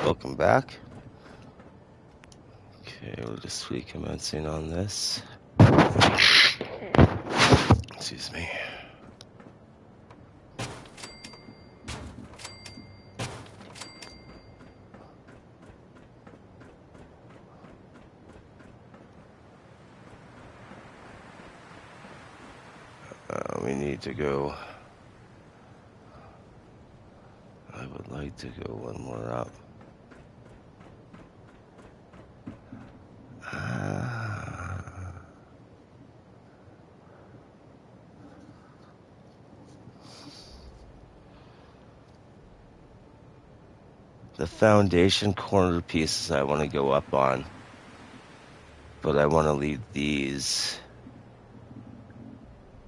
Welcome back. Okay, we're just recommencing on this. Excuse me. We need to go. I would like to go one more up. The foundation corner pieces I want to go up on, but I want to leave these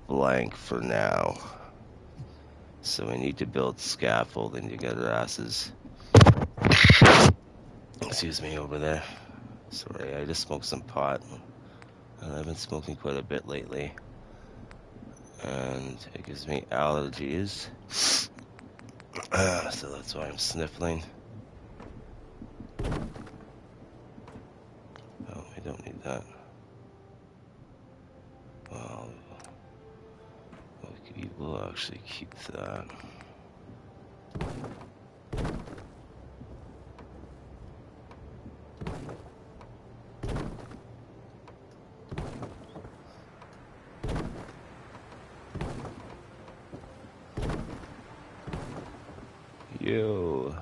blank for now. So we need to build scaffolding to get our asses. Excuse me over there. Sorry, I just smoked some pot. And I've been smoking quite a bit lately. And it gives me allergies. So that's why I'm sniffling. Oh, we don't need that. Well, we will actually keep that. Yo.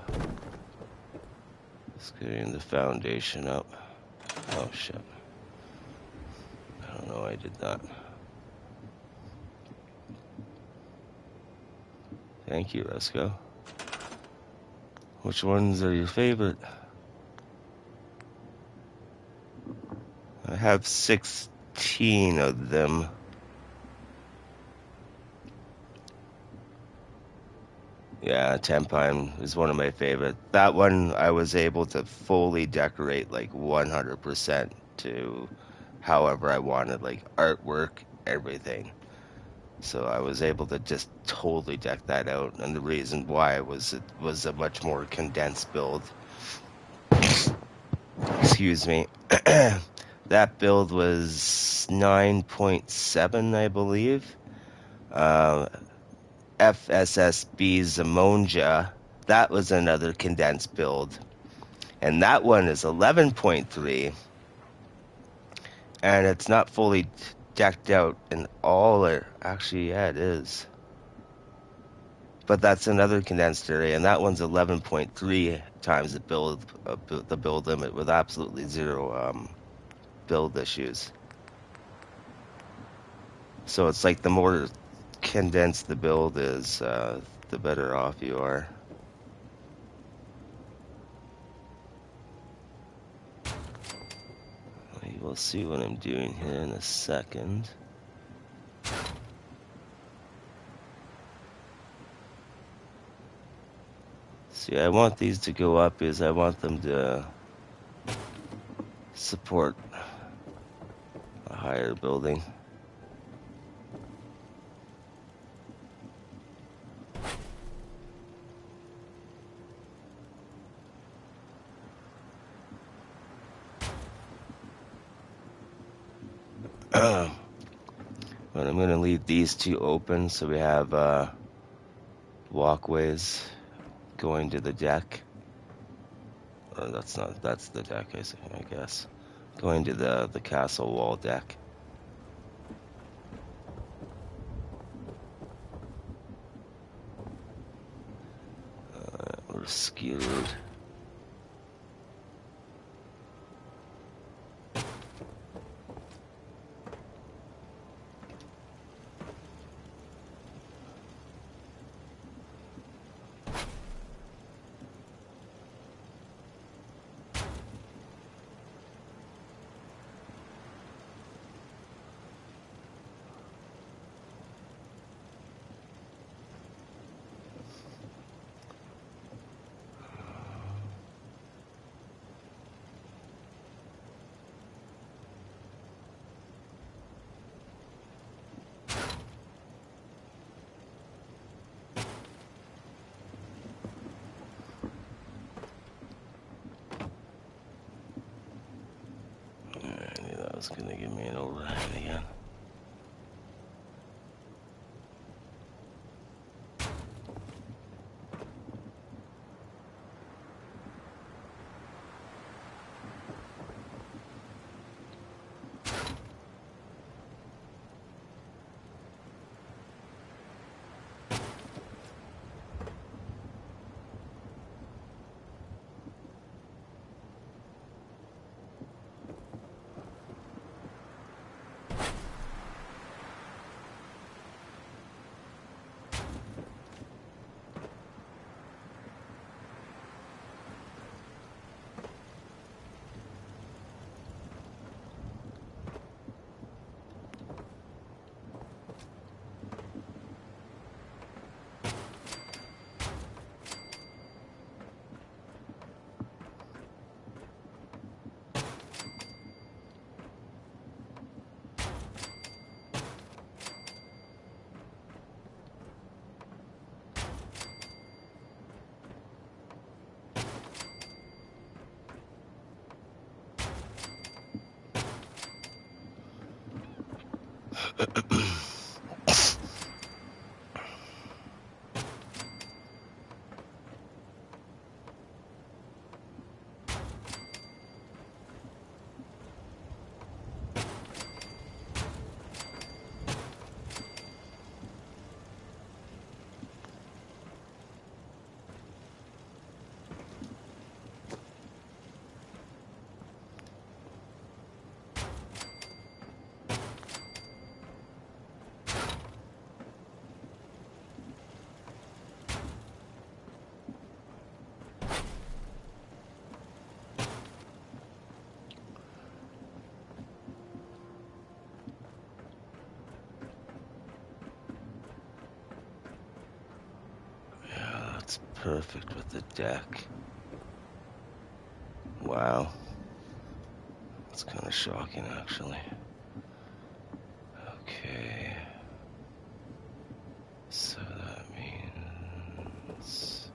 Just getting the foundation up. Oh shit. I don't know why I did that. Thank you, Resco. Which ones are your favorite? I have 16 of them. Yeah, Tempine is one of my favorite. That one I was able to fully decorate like 100% to however I wanted, like artwork, everything. So I was able to just totally deck that out. And the reason why was it was a much more condensed build. Excuse me. That build was 9.7, I believe. FSSB Zamonja, that was another condensed build. And that one is 11.3. And it's not fully decked out in all it. Actually, yeah, it is. But that's another condensed area, and that one's 11.3 times the build limit with absolutely zero build issues. So it's like the more condensed the build is, the better off you are. We'll see what I'm doing here in a second. See, I want these to go up because I want them to support a higher building. But I'm going to leave these two open so we have walkways going to the deck. Or that's the deck, I guess. Going to the castle wall deck. We're skewed. Gonna give me an overhand again. That's perfect with the deck. Wow. It's kind of shocking, actually. Okay. So that means...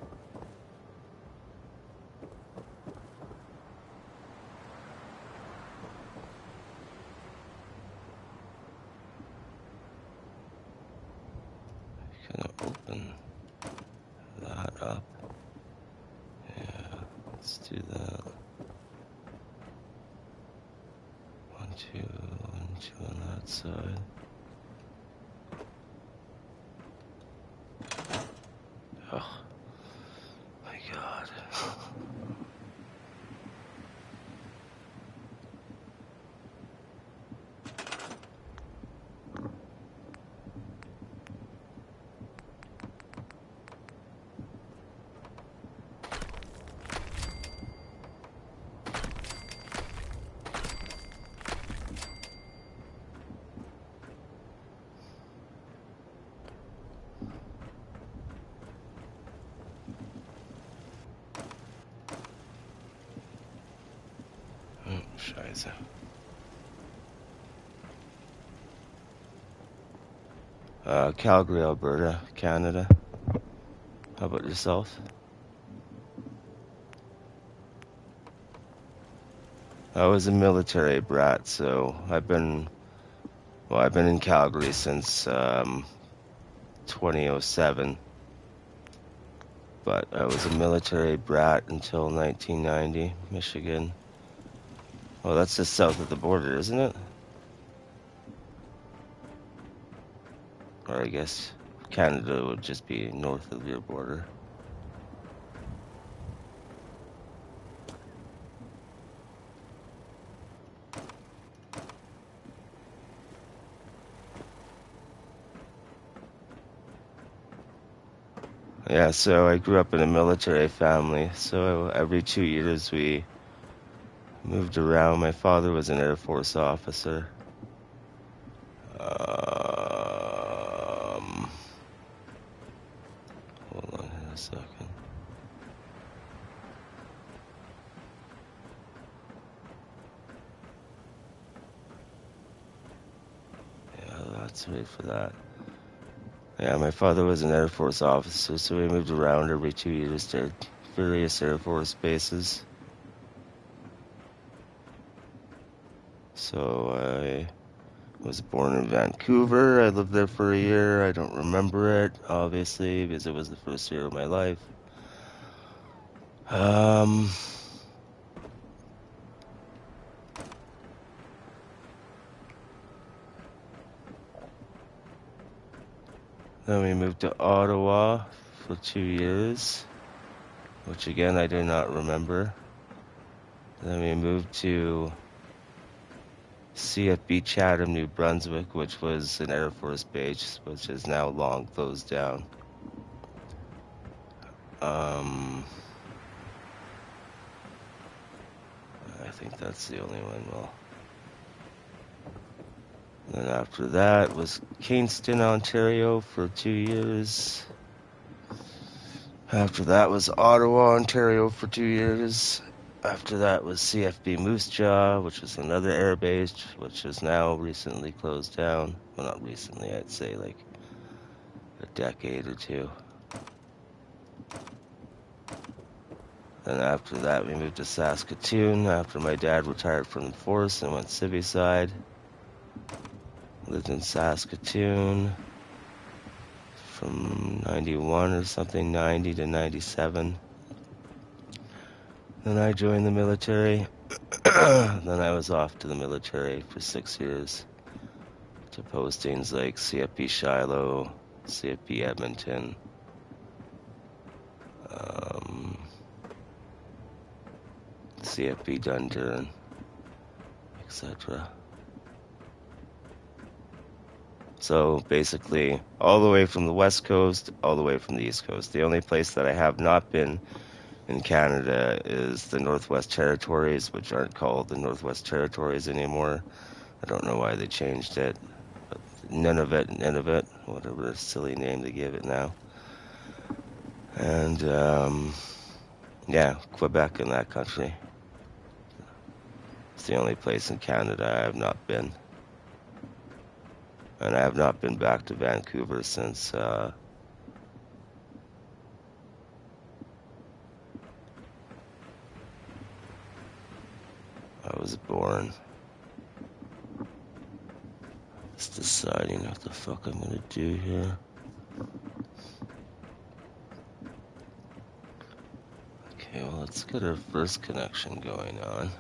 Gonna open that up. Yeah, let's do that. 1, 2, 1, 2 on that side. Oh my God. Oh, scheiße. Calgary, Alberta, Canada. How about yourself? I was a military brat, so I've been in Calgary since 2007. But I was a military brat until 1990, Michigan. Well, that's just south of the border, isn't it? Or I guess Canada would just be north of your border. Yeah, so I grew up in a military family, so every 2 years we moved around. My father was an Air Force officer. Hold on here a second. Yeah, that's right for that. Yeah, my father was an Air Force officer, so we moved around every 2 years to various Air Force bases. So I was born in Vancouver. I lived there for a year. I don't remember it, obviously, because it was the first year of my life. Um, then we moved to Ottawa for 2 years, which again I do not remember. Then we moved to CFB Chatham, New Brunswick, which was an Air Force base, which is now long closed down. I think that's the only one. Well, then after that was Kingston, Ontario for 2 years. After that was Ottawa, Ontario for 2 years. After that was CFB Moose Jaw, which was another air base, which is now recently closed down. Well, not recently, I'd say like a decade or two. Then after that, we moved to Saskatoon after my dad retired from the force and went civvy side. Lived in Saskatoon from 91 or something, 90 to 97. Then I joined the military. Then I was off to the military for 6 years to postings like CFP Shiloh, CFP Edmonton, CFP Dundurn, etc. So basically, all the way from the West Coast, all the way from the East Coast. The only place that I have not been in Canada is the Northwest Territories, which aren't called the Northwest Territories anymore. I don't know why they changed it. But Nunavut, whatever silly name they give it now. And yeah, Quebec in that country. It's the only place in Canada I have not been. And I have not been back to Vancouver since I was born. Just deciding what the fuck I'm gonna do here. Okay, well, let's get our first connection going on.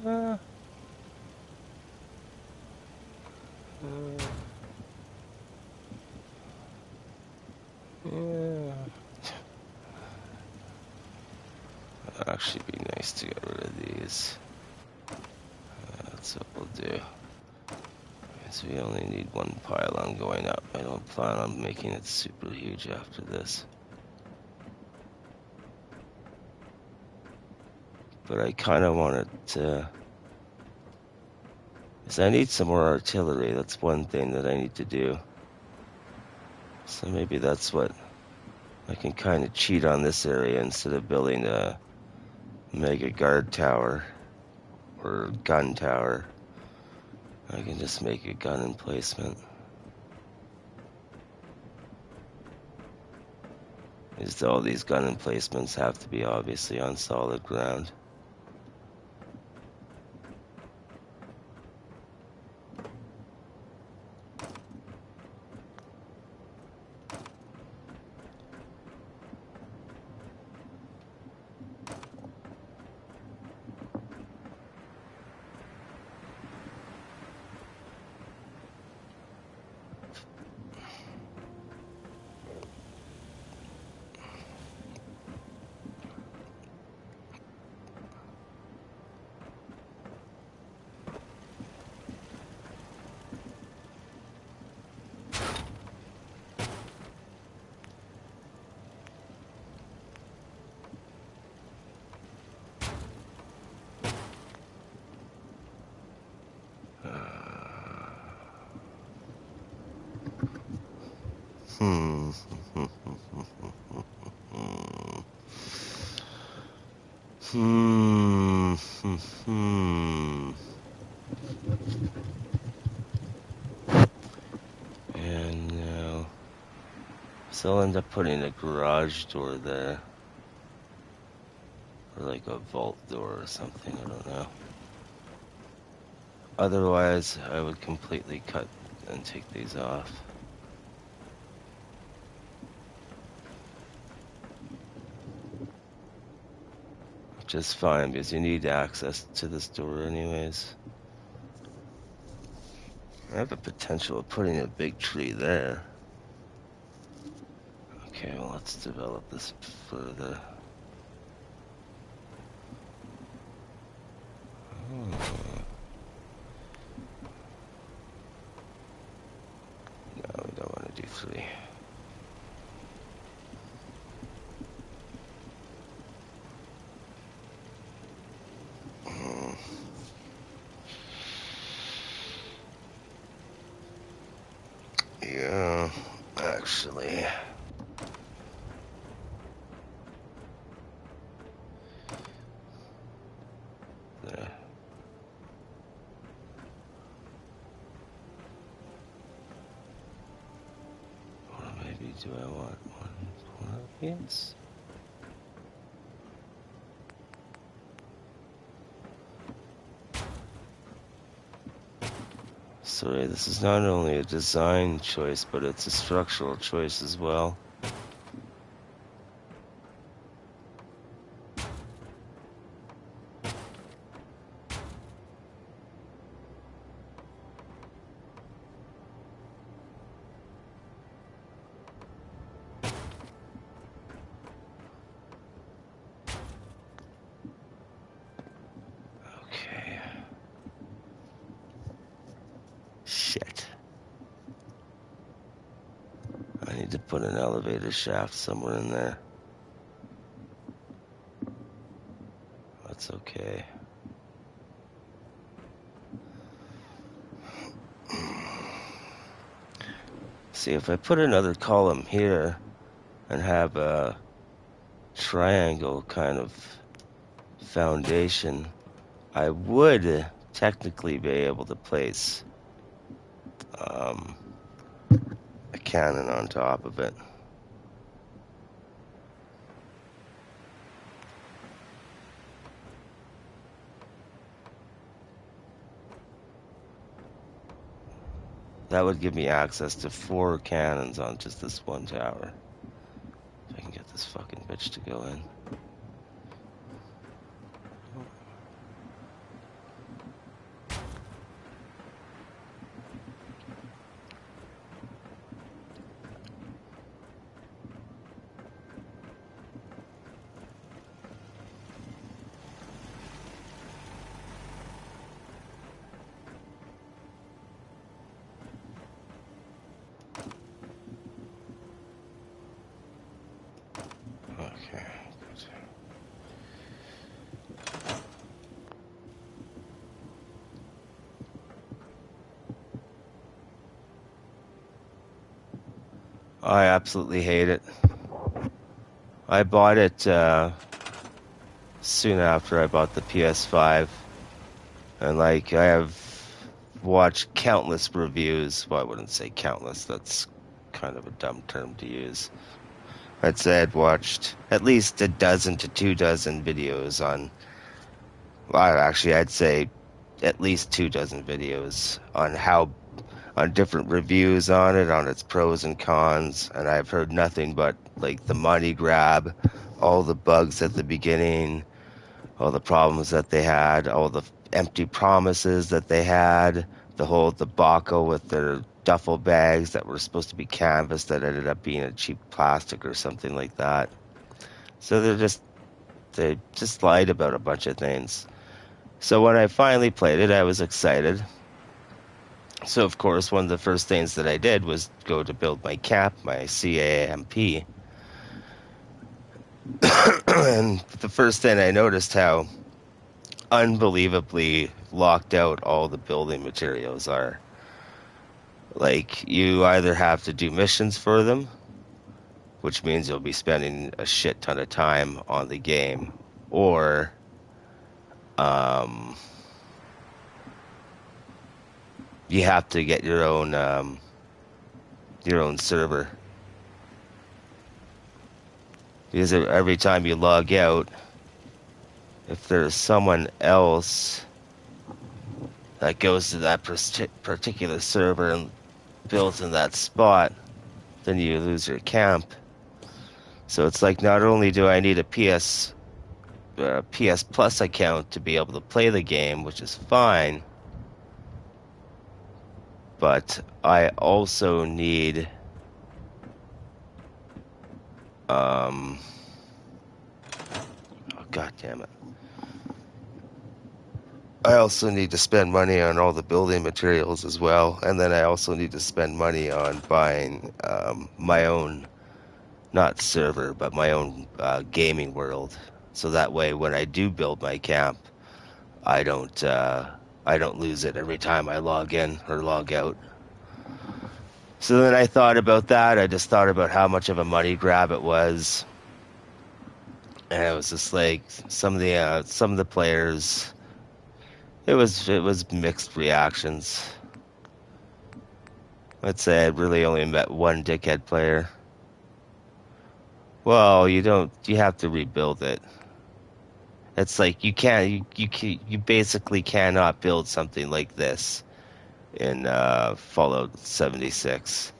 Yeah. It'd actually be nice to get rid of these. That's what we'll do. So we only need one pylon going up. I don't plan on making it super huge after this. But I kind of want it to... Because I need some more artillery. That's one thing that I need to do. So maybe that's what... I can kind of cheat on this area instead of building a mega guard tower or gun tower. I can just make a gun emplacement. Just all these gun emplacements have to be obviously on solid ground. Hmm. Hmm. And now, so I'll end up putting a garage door there. Or like a vault door or something, I don't know. Otherwise, I would completely cut and take these off. Which is fine, because you need access to this door anyways. I have the potential of putting a big tree there. Okay, well, let's develop this further. Oh. No, we don't want to do 3. Yeah, actually. There. Or maybe do I want one of these? Sorry, this is not only a design choice, but it's a structural choice as well. Okay. Shit. I need to put an elevator shaft somewhere in there. That's okay. See, if I put another column here and have a triangle kind of foundation, I would technically be able to place a cannon on top of it. That would give me access to 4 cannons on just this one tower. If I can get this fucking bitch to go in. Okay. I absolutely hate it. I bought it soon after I bought the PS5. And like, I have watched countless reviews. Well, I wouldn't say countless. That's kind of a dumb term to use. I'd say I'd watched at least a dozen to 2 dozen videos on. Well, actually, I'd say at least 2 dozen videos on different reviews on it, on its pros and cons, and I've heard nothing but like the money grab, all the bugs at the beginning, all the problems that they had, all the empty promises that they had, the whole debacle with their duffel bags that were supposed to be canvas that ended up being a cheap plastic or something like that. So they just lied about a bunch of things. So when I finally played it, I was excited. So of course, one of the first things that I did was go to build my cap, my CAMP. And the first thing I noticed how unbelievably locked out all the building materials are. Like, you either have to do missions for them, which means you'll be spending a shit ton of time on the game, or Um, you have to get your own server, because every time you log out, if there's someone else that goes to that particular server and builds in that spot, then you lose your camp. So it's like, not only do I need a PS Plus account to be able to play the game, which is fine, but I also need oh, God damn it. I also need to spend money on all the building materials as well, and then I also need to spend money on buying my own, not server, but my own gaming world. So that way, when I do build my camp, I don't lose it every time I log in or log out. So then I thought about that. I just thought about how much of a money grab it was, and it was just like some of the players. It was mixed reactions. I'd say I really only met one dickhead player. Well, you have to rebuild it. It's like you basically cannot build something like this in Fallout 76.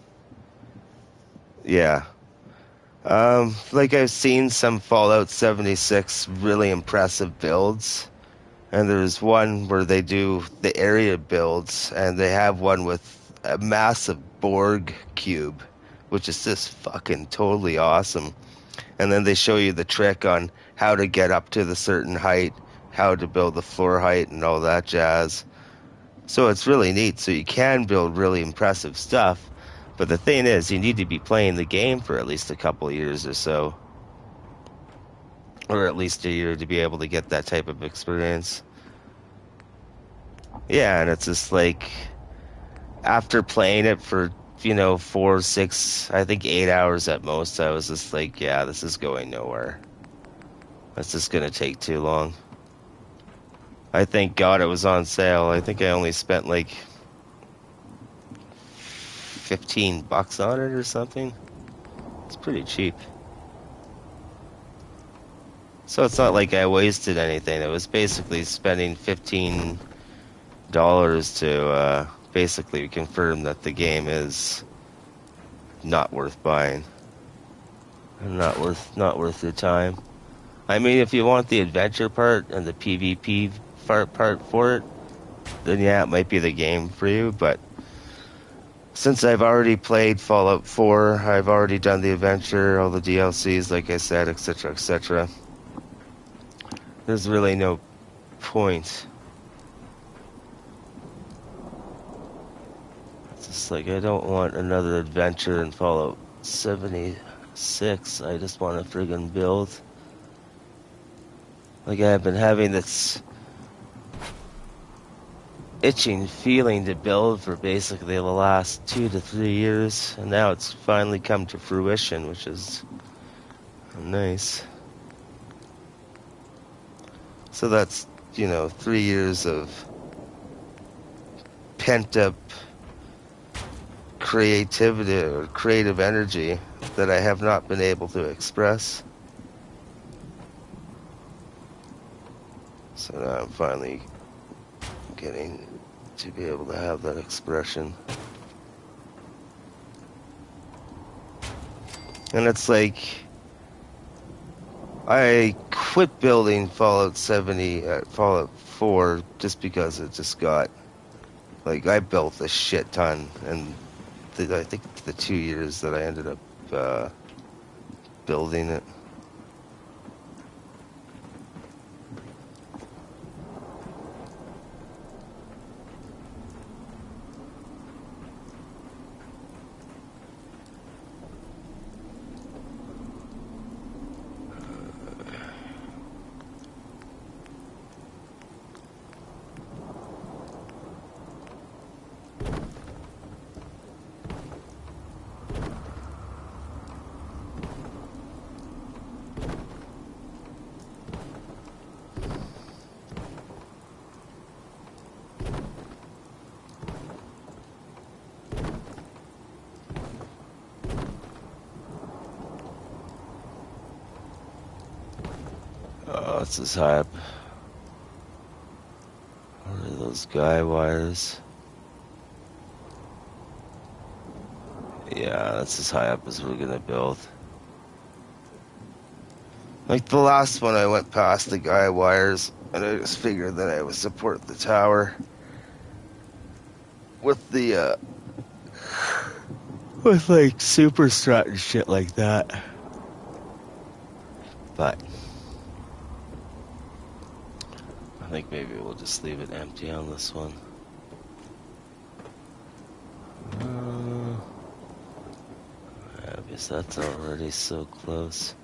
Yeah. Like I've seen some Fallout 76 really impressive builds, and there's one where they do the area builds, and they have one with a massive Borg cube, which is just fucking totally awesome. And then they show you the trick on how to get up to the certain height, how to build the floor height, and all that jazz. So it's really neat. So you can build really impressive stuff. But the thing is, you need to be playing the game for at least a couple of years or so, or at least a year to be able to get that type of experience. Yeah, and it's just like, after playing it for, 4, 6, I think 8 hours at most, I was just like, yeah, this is going nowhere. That's just gonna take too long. I thank God it was on sale. I think I only spent like $15 on it or something. It's pretty cheap. So it's not like I wasted anything. It was basically spending $15 to basically confirm that the game is not worth buying. And not worth your time. I mean, if you want the adventure part and the PvP part for it, then yeah, it might be the game for you, but since I've already played Fallout 4, I've already done the adventure, all the DLCs, like I said, etc., etc. There's really no point. It's just like, I don't want another adventure in Fallout 76. I just want to friggin' build. Like, I've been having this itching feeling to build for basically the last 2 to 3 years, and now it's finally come to fruition, which is nice. So that's, 3 years of pent up creativity or creative energy that I have not been able to express. So now I'm finally getting to be able to have that expression. And it's like, I quit building Fallout 4 just because it just got, like, I built a shit ton, and I think the 2 years that I ended up building it. This is high up. What are those guy wires? Yeah, that's as high up as we're gonna build. Like the last one, I went past the guy wires, and I just figured that I would support the tower with the, with like super strut and shit like that. But I think maybe we'll just leave it empty on this one. Yeah, because that's already so close.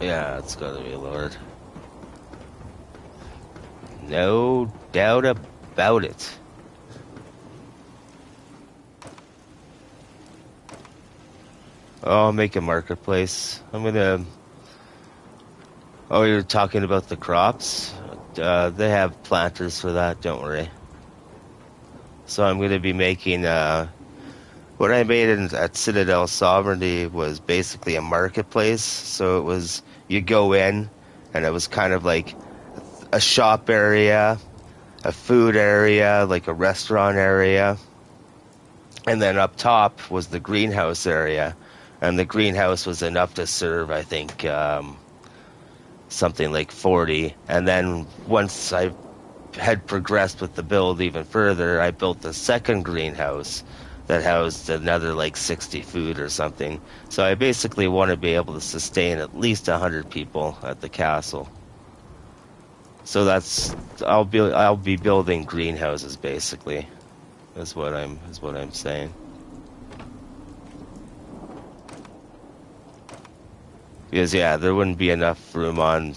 Yeah, it's gotta be lowered. No doubt about it. Oh, I'll make a marketplace. I'm gonna... Oh, you're talking about the crops? They have planters for that, don't worry. So I'm gonna be making, what I made at Citadel Sovereignty was basically a marketplace. So it was, you go in, and it was kind of like a shop area, a food area, like a restaurant area. And then up top was the greenhouse area. And the greenhouse was enough to serve, I think, something like 40. And then once I had progressed with the build even further, I built the second greenhouse that housed another like 60 food or something. So I basically want to be able to sustain at least 100 people at the castle. So that's I'll be building greenhouses basically. Is what I'm saying. Because yeah, there wouldn't be enough room on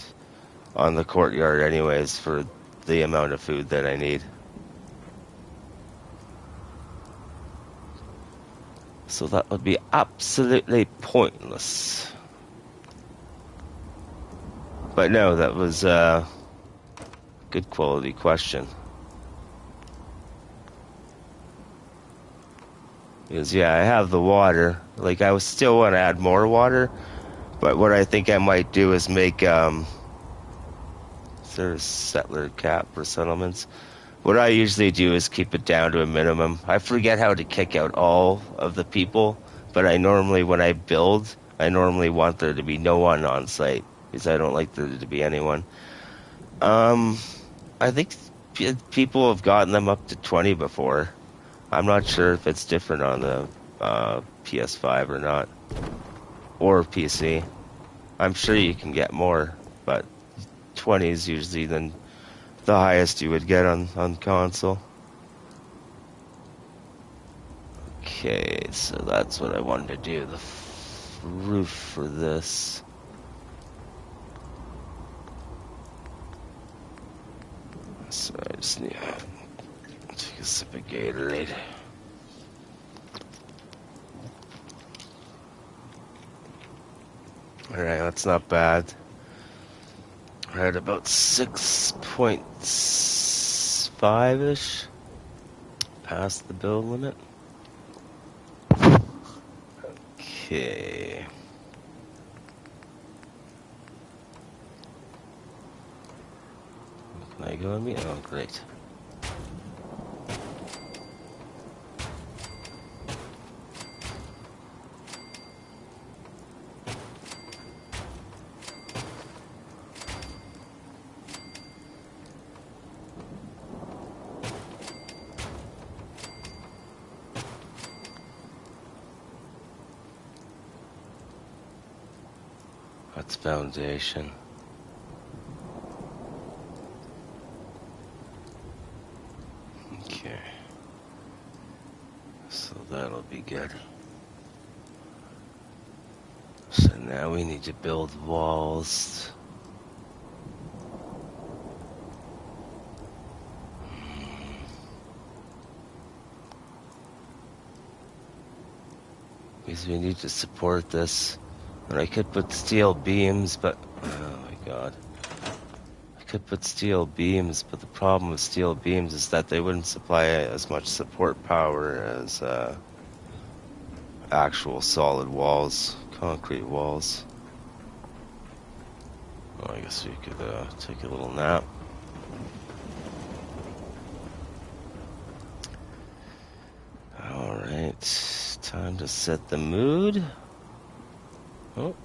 the courtyard anyways for the amount of food that I need. So that would be absolutely pointless. But no, that was a good quality question. Because yeah, I have the water. Like I still want to add more water, but what I think I might do is make is there a settler cap for settlements? What I usually do is keep it down to a minimum. I forget how to kick out all of the people, but I normally, when I build, I normally want there to be no one on site, because I don't like there to be anyone. I think people have gotten them up to 20 before. I'm not sure if it's different on the PS5 or not, or PC. I'm sure you can get more, but 20 is usually the highest you would get on console. Okay, so that's what I wanted to do. The roof for this. So I just need to take a sip of Gatorade. Alright, that's not bad. We're at about 6.5-ish. Past the build limit. Okay. Can I go on me? Oh, great. That's foundation. Okay. So that'll be good. So now we need to build walls. Because we need to support this. And I could put steel beams, but oh my god. I could put steel beams, but the problem with steel beams is that they wouldn't supply as much support power as actual solid walls, concrete walls. Well, I guess we could take a little nap. Alright, time to set the mood. Oh.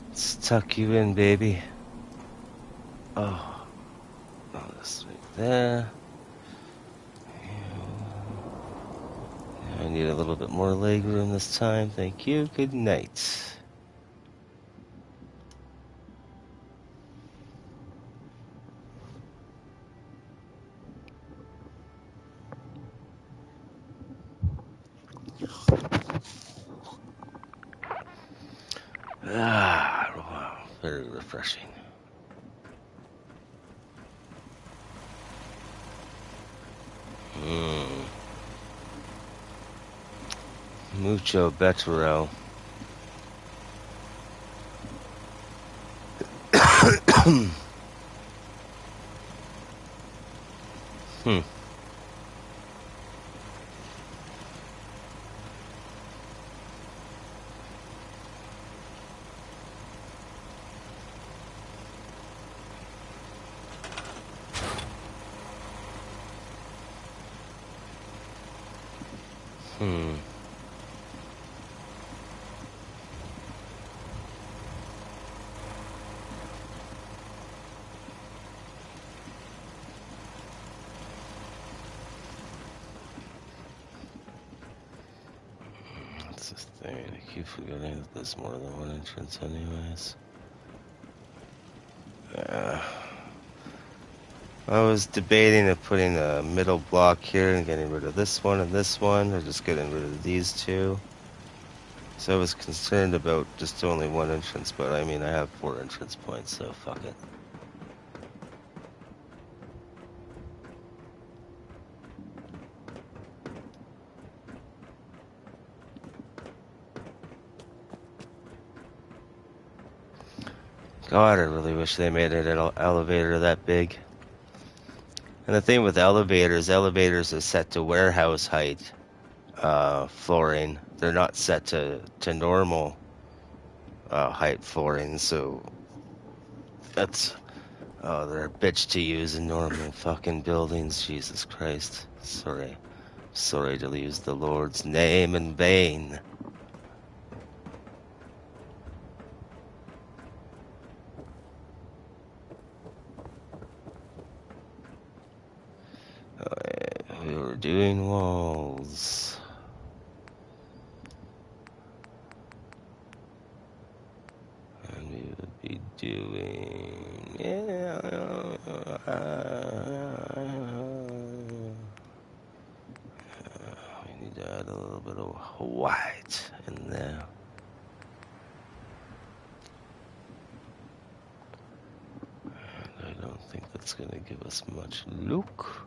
Let's tuck you in, baby. Oh, this right there. I need a little bit more leg room this time. Thank you. Good night. Ah, wow. Very refreshing. Mucho better. What's this thing? I keep forgetting that there's more than one entrance anyways. I was debating of putting a middle block here and getting rid of this one, or just getting rid of these two. So I was concerned about just only one entrance, but I mean I have 4 entrance points, so fuck it. God, I really wish they made an elevator that big. And the thing with elevators are set to warehouse height flooring. They're not set to normal height flooring, so that's they're a bitch to use in normal fucking buildings. Jesus Christ. Sorry to use the Lord's name in vain. We were doing walls. And we would be doing... Yeah. We need to add a little bit of white in there. And I don't think that's going to give us much look.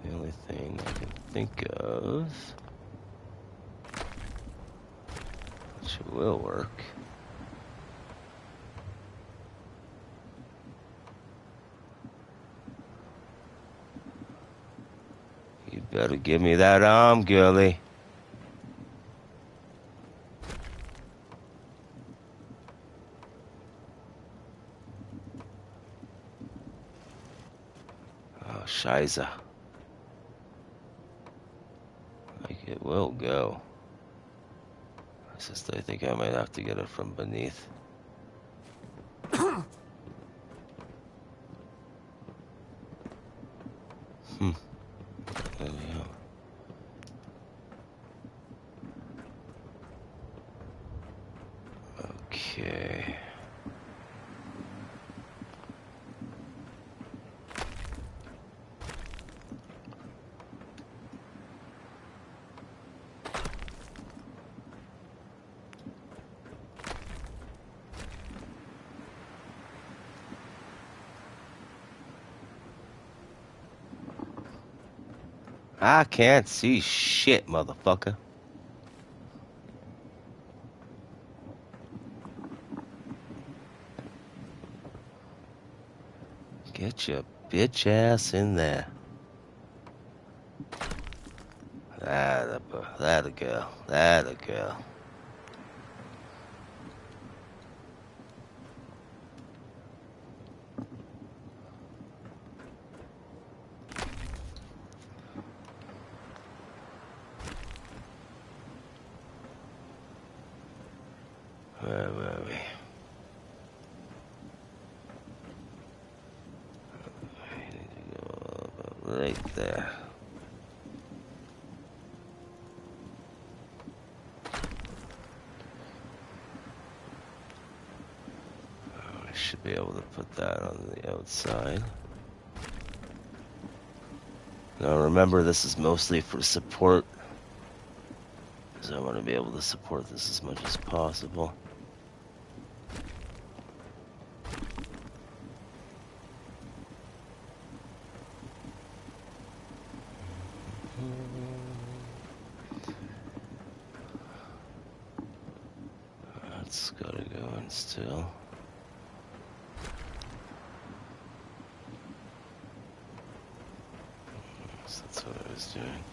The only thing I can think of, which will work, you better give me that arm, girlie. Oh, Shiza. Like it will go. It's just I think I might have to get it from beneath. Okay. I can't see shit, motherfucker. Get your bitch ass in there. That'll go. That'll go. Where were we? We need to go right there. I should be able to put that on the outside. Now remember, this is mostly for support, because I want to be able to support this as much as possible. That's gotta go in still. So that's what I was doing.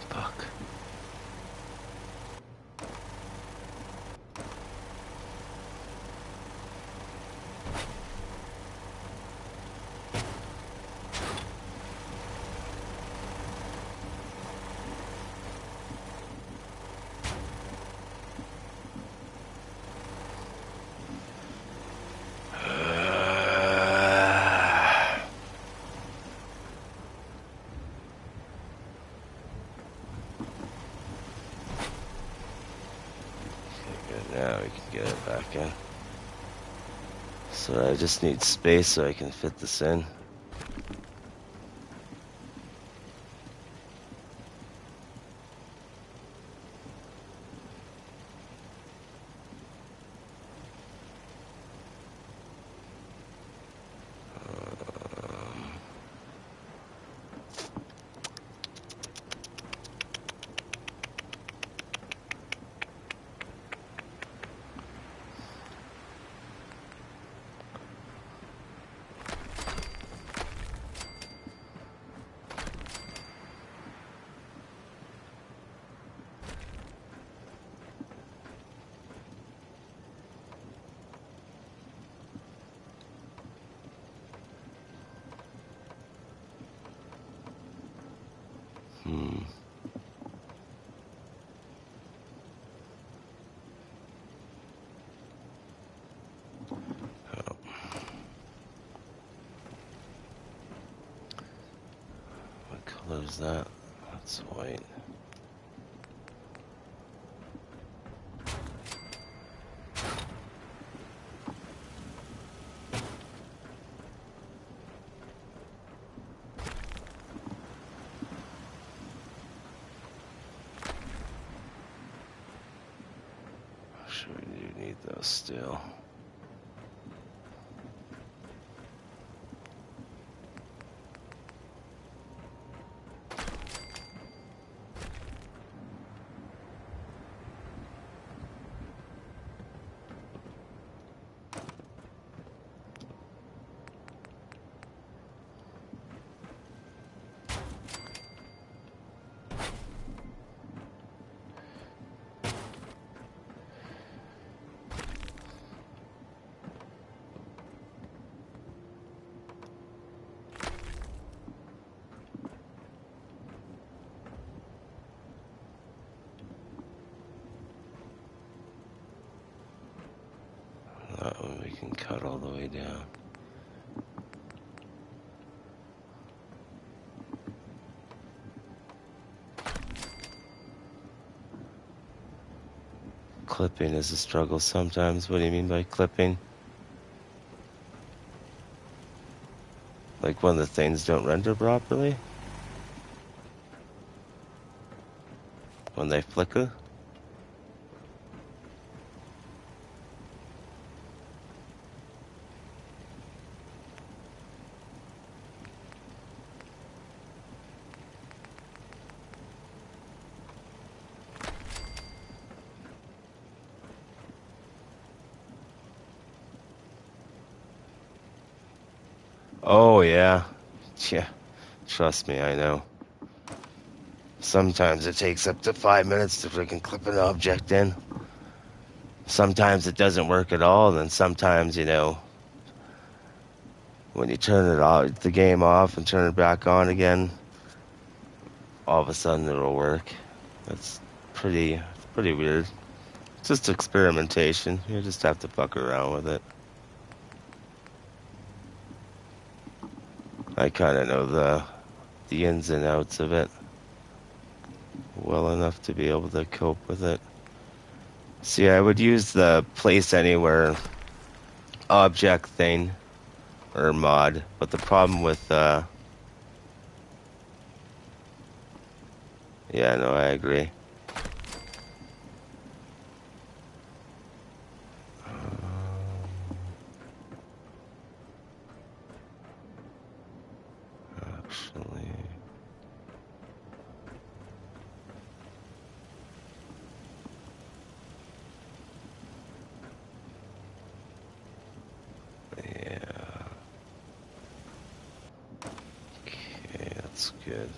Fuck. Now we can get it back in. So I just need space so I can fit this in. What color is that? That's white. Sure, we do need those still. can cut all the way down. Clipping is a struggle sometimes. What do you mean by clipping? Like when the things don't render properly? When they flicker? Oh, yeah. Yeah. Trust me, I know. Sometimes it takes up to 5 minutes to freaking clip an object in. Sometimes it doesn't work at all, and sometimes, when you turn it off, the game off and turn it back on again, all of a sudden it'll work. It's pretty weird. It's just experimentation. You just have to fuck around with it. I kind of know the ins and outs of it well enough to be able to cope with it. See, I would use the place anywhere object thing or mod, but the problem with yeah, no, I agree. Actually, yeah. Okay, that's good.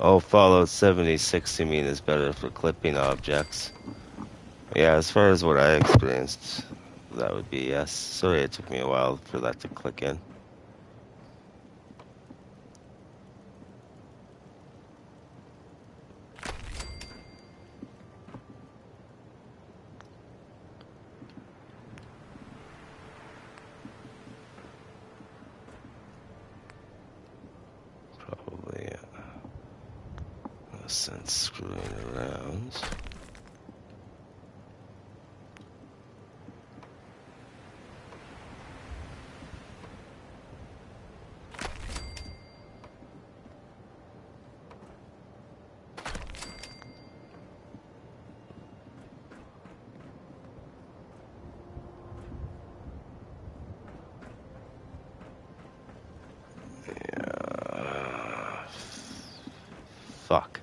Oh, Fallout 76, you mean, is better for clipping objects. Yeah, as far as what I experienced, that would be yes. Sorry it took me a while for that to click in. Probably no sense screwing around. Fuck.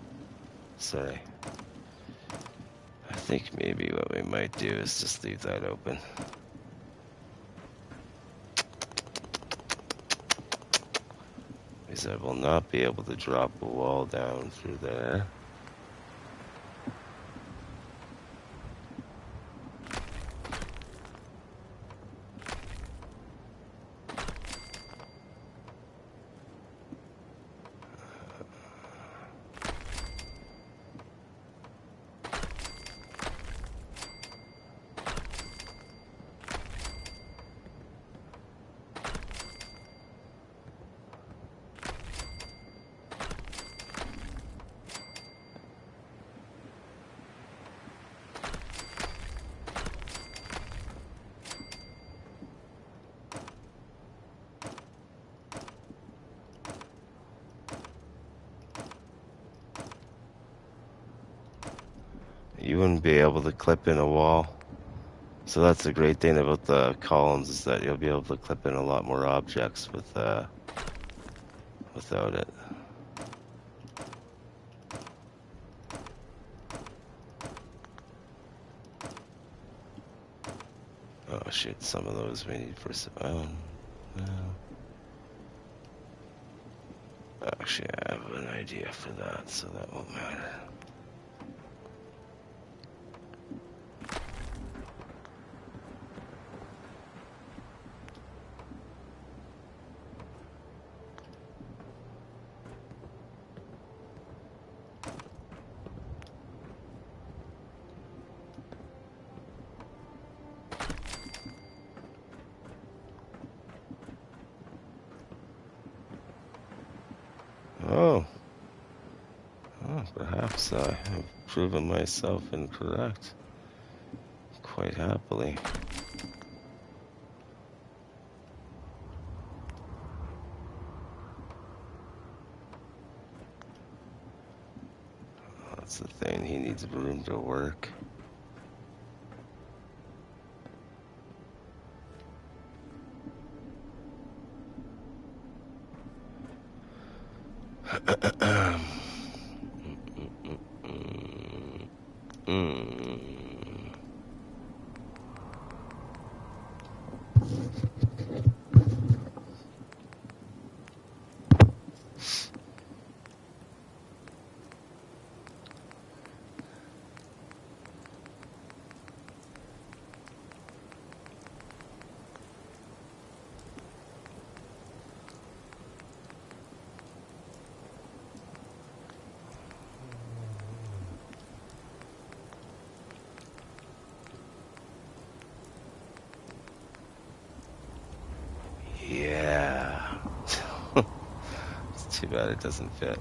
Sorry. I think maybe what we might do is just leave that open. Because I will not be able to drop a wall down through there. You wouldn't be able to clip in a wall. So that's the great thing about the columns, is that you'll be able to clip in a lot more objects without it. Oh shit, some of those we need for well, actually I have an idea for that, so that won't matter. guess I have proven myself incorrect quite happily. That's the thing, he needs room to work. Yeah. It's too bad it doesn't fit.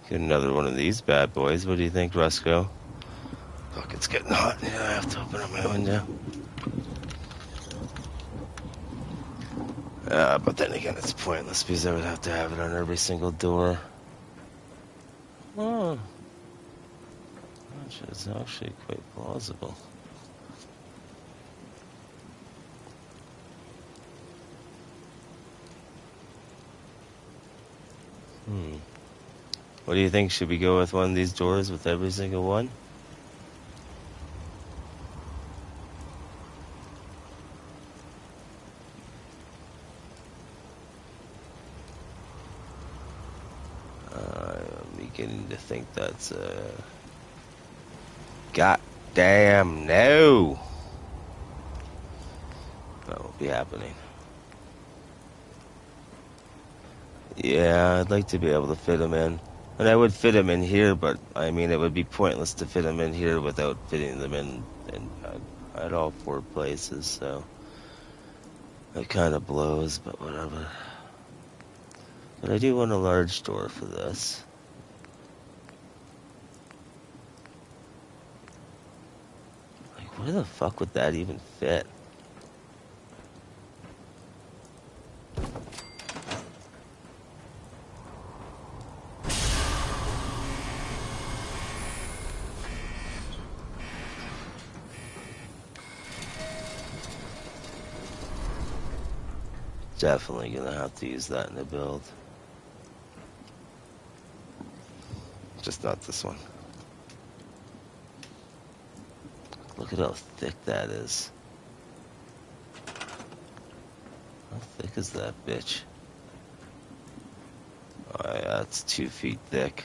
Get another one of these bad boys. What do you think, Roscoe? Fuck, it's getting hot. Yeah, I have to open up my window. But then again, it's pointless because I would have to have it on every single door. Oh, which is actually quite plausible. What do you think? Should we go with one of these doors with every single one? I'm beginning to think that's goddamn no. That won't be happening. Yeah, I'd like to be able to fit them in. And I would fit them in here, but I mean, it would be pointless to fit them in here without fitting them in at all four places, so it kind of blows, but whatever. But I do want a large door for this. Like, where the fuck would that even fit? Definitely gonna have to use that in the build. Just not this one. Look at how thick that is. How thick is that bitch? Oh yeah, it's 2 feet thick.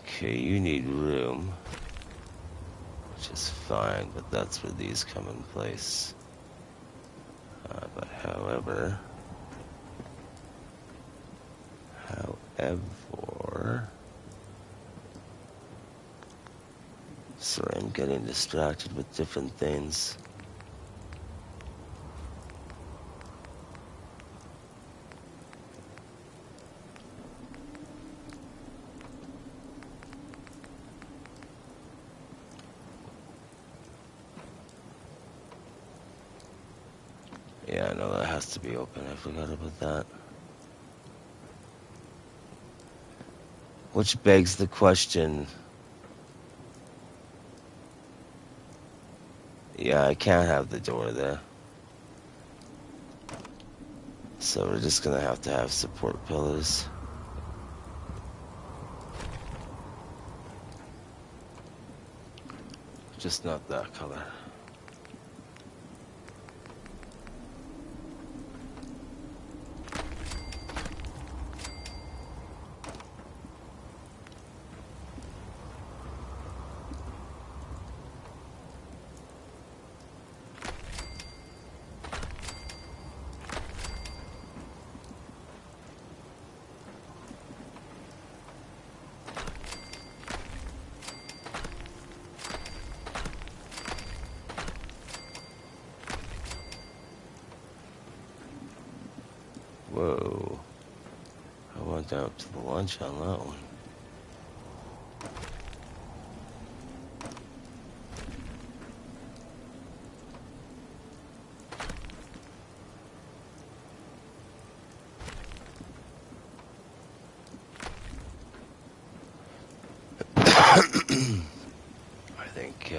Okay, you need room. Which is fine, but that's where these come in place. But however... Sorry, I'm getting distracted with different things. Yeah, I know that has to be open. I forgot about that. Which begs the question... Yeah, I can't have the door there. So we're just gonna have to have support pillars. Just not that color. Whoa. I went out to the lunch on that one. I think,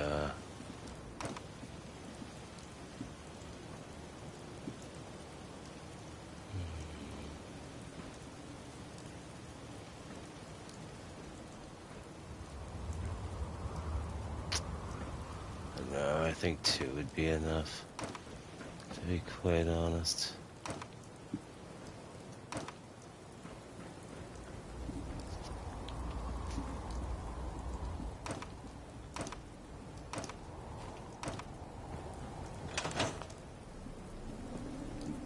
no, I think 2 would be enough, to be quite honest.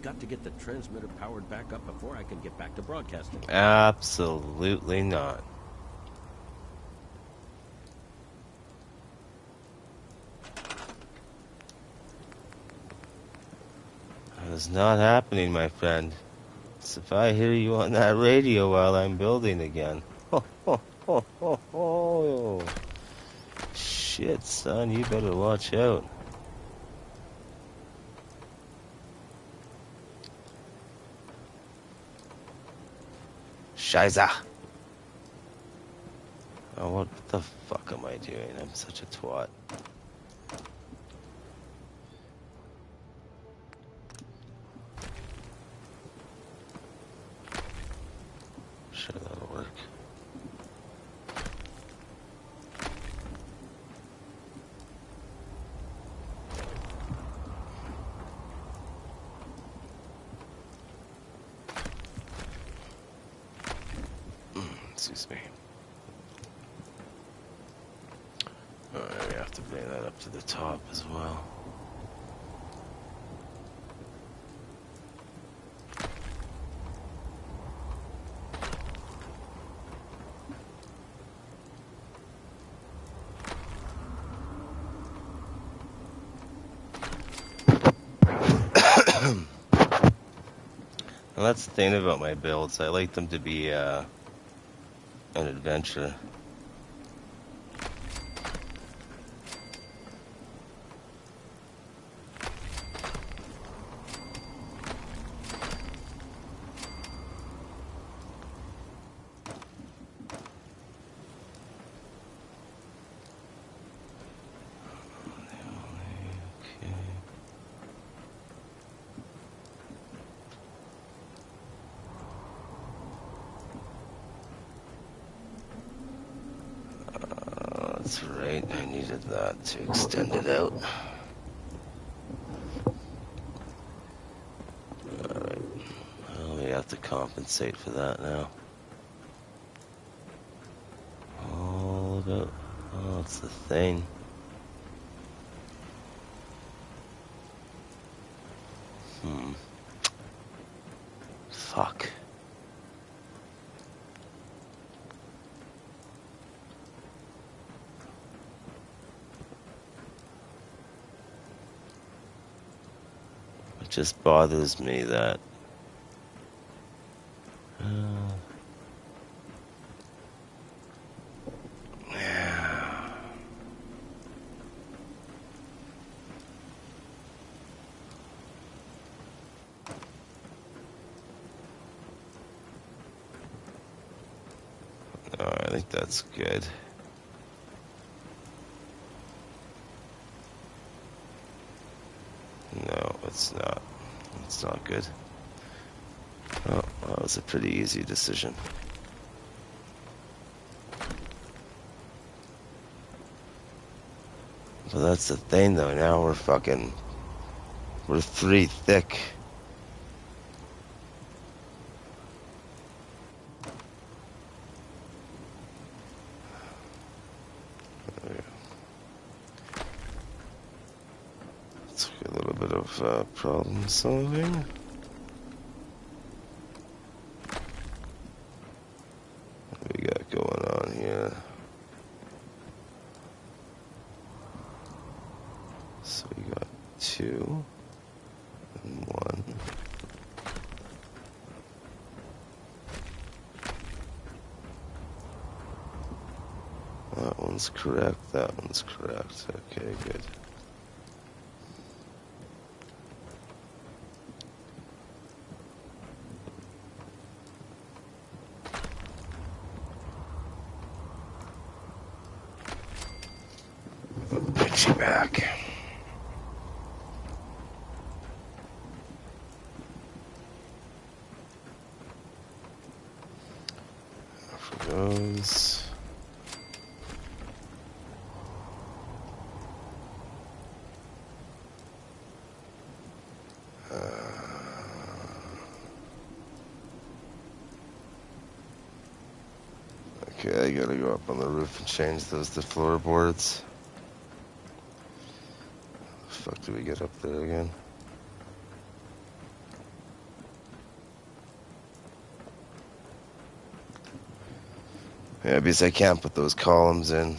Got to get the transmitter powered back up before I can get back to broadcasting. Absolutely not. That is not happening, my friend. So if I hear you on that radio while I'm building again. Shit, son, you better watch out. Scheiße. Oh, what the fuck am I doing? I'm such a twat. Sure, that'll work. Excuse me. Alright, we have to bring that up to the top as well. Well, that's the thing about my builds. I like them to be an adventure. That's right, I needed that to extend it out. Alright, well, we have to compensate for that now. All about, oh, that's the thing. Fuck. It just bothers me that oh, I think that's good. No, it's not. It's not good. Oh, that was a pretty easy decision. But that's the thing, though. Now we're 3 thick. It's a little bit of problem solving. What we got going on here? So we got 2 and 1. one's correct. That one's correct. Okay, good. Get you back. Off it goes. Okay, I gotta go up on the roof and change those to floorboards. How the fuck do we get up there again? Yeah, because I can't put those columns in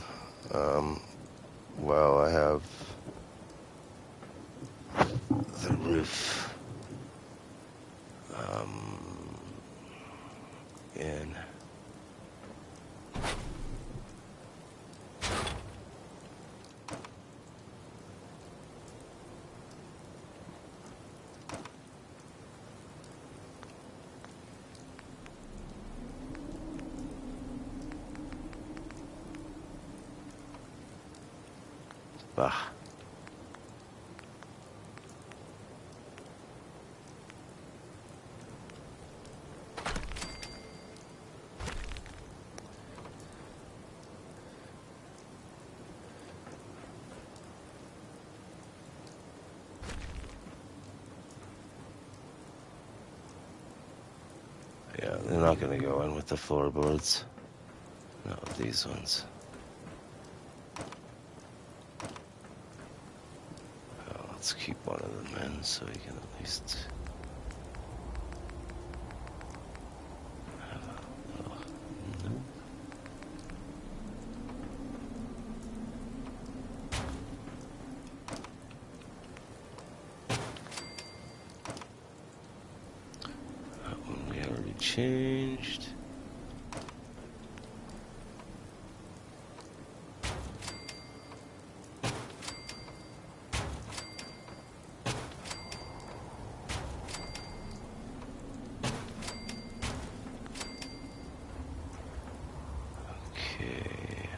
while I have the roof in. Bah. Yeah, they're not gonna go in with the floorboards. Not with these ones. Well, let's keep one of them in so we can at least have a little... Nope. That one we already changed. Okay.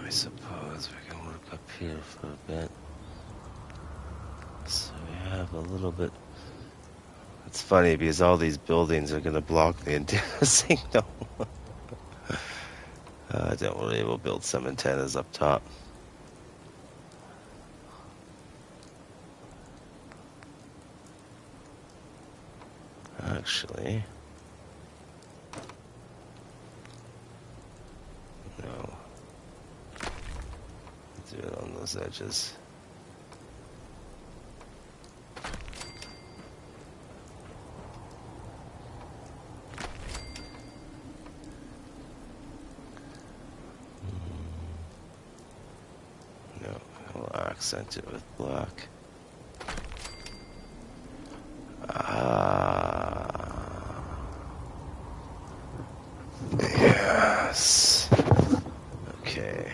I suppose we can work up here for a bit. So we have a little bit. It's funny because all these buildings are going to block the antenna signal. Don't worry, we'll build some antennas up top. Actually, no. Do it on those edges. No, I'll accent it with black. Yes. Okay.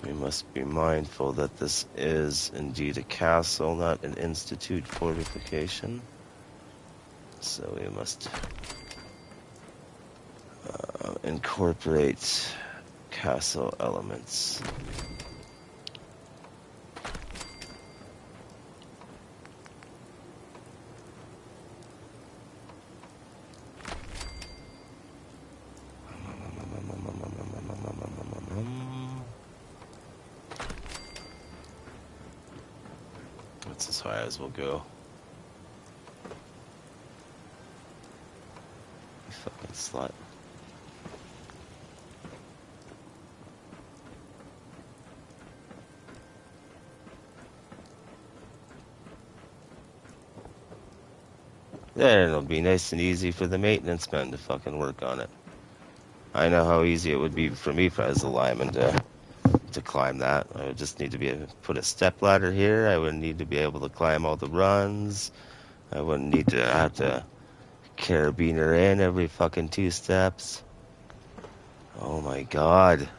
We must be mindful that this is indeed a castle, not an institute fortification. So we must incorporate castle elements. That's as high as we'll go. You fucking slut. Then it'll be nice and easy for the maintenance men to fucking work on it. I know how easy it would be for me as a lineman to climb that. I would just need to put a step ladder here. I would need to be able to climb all the runs. I wouldn't need to have to carabiner in every fucking 2 steps. Oh my god.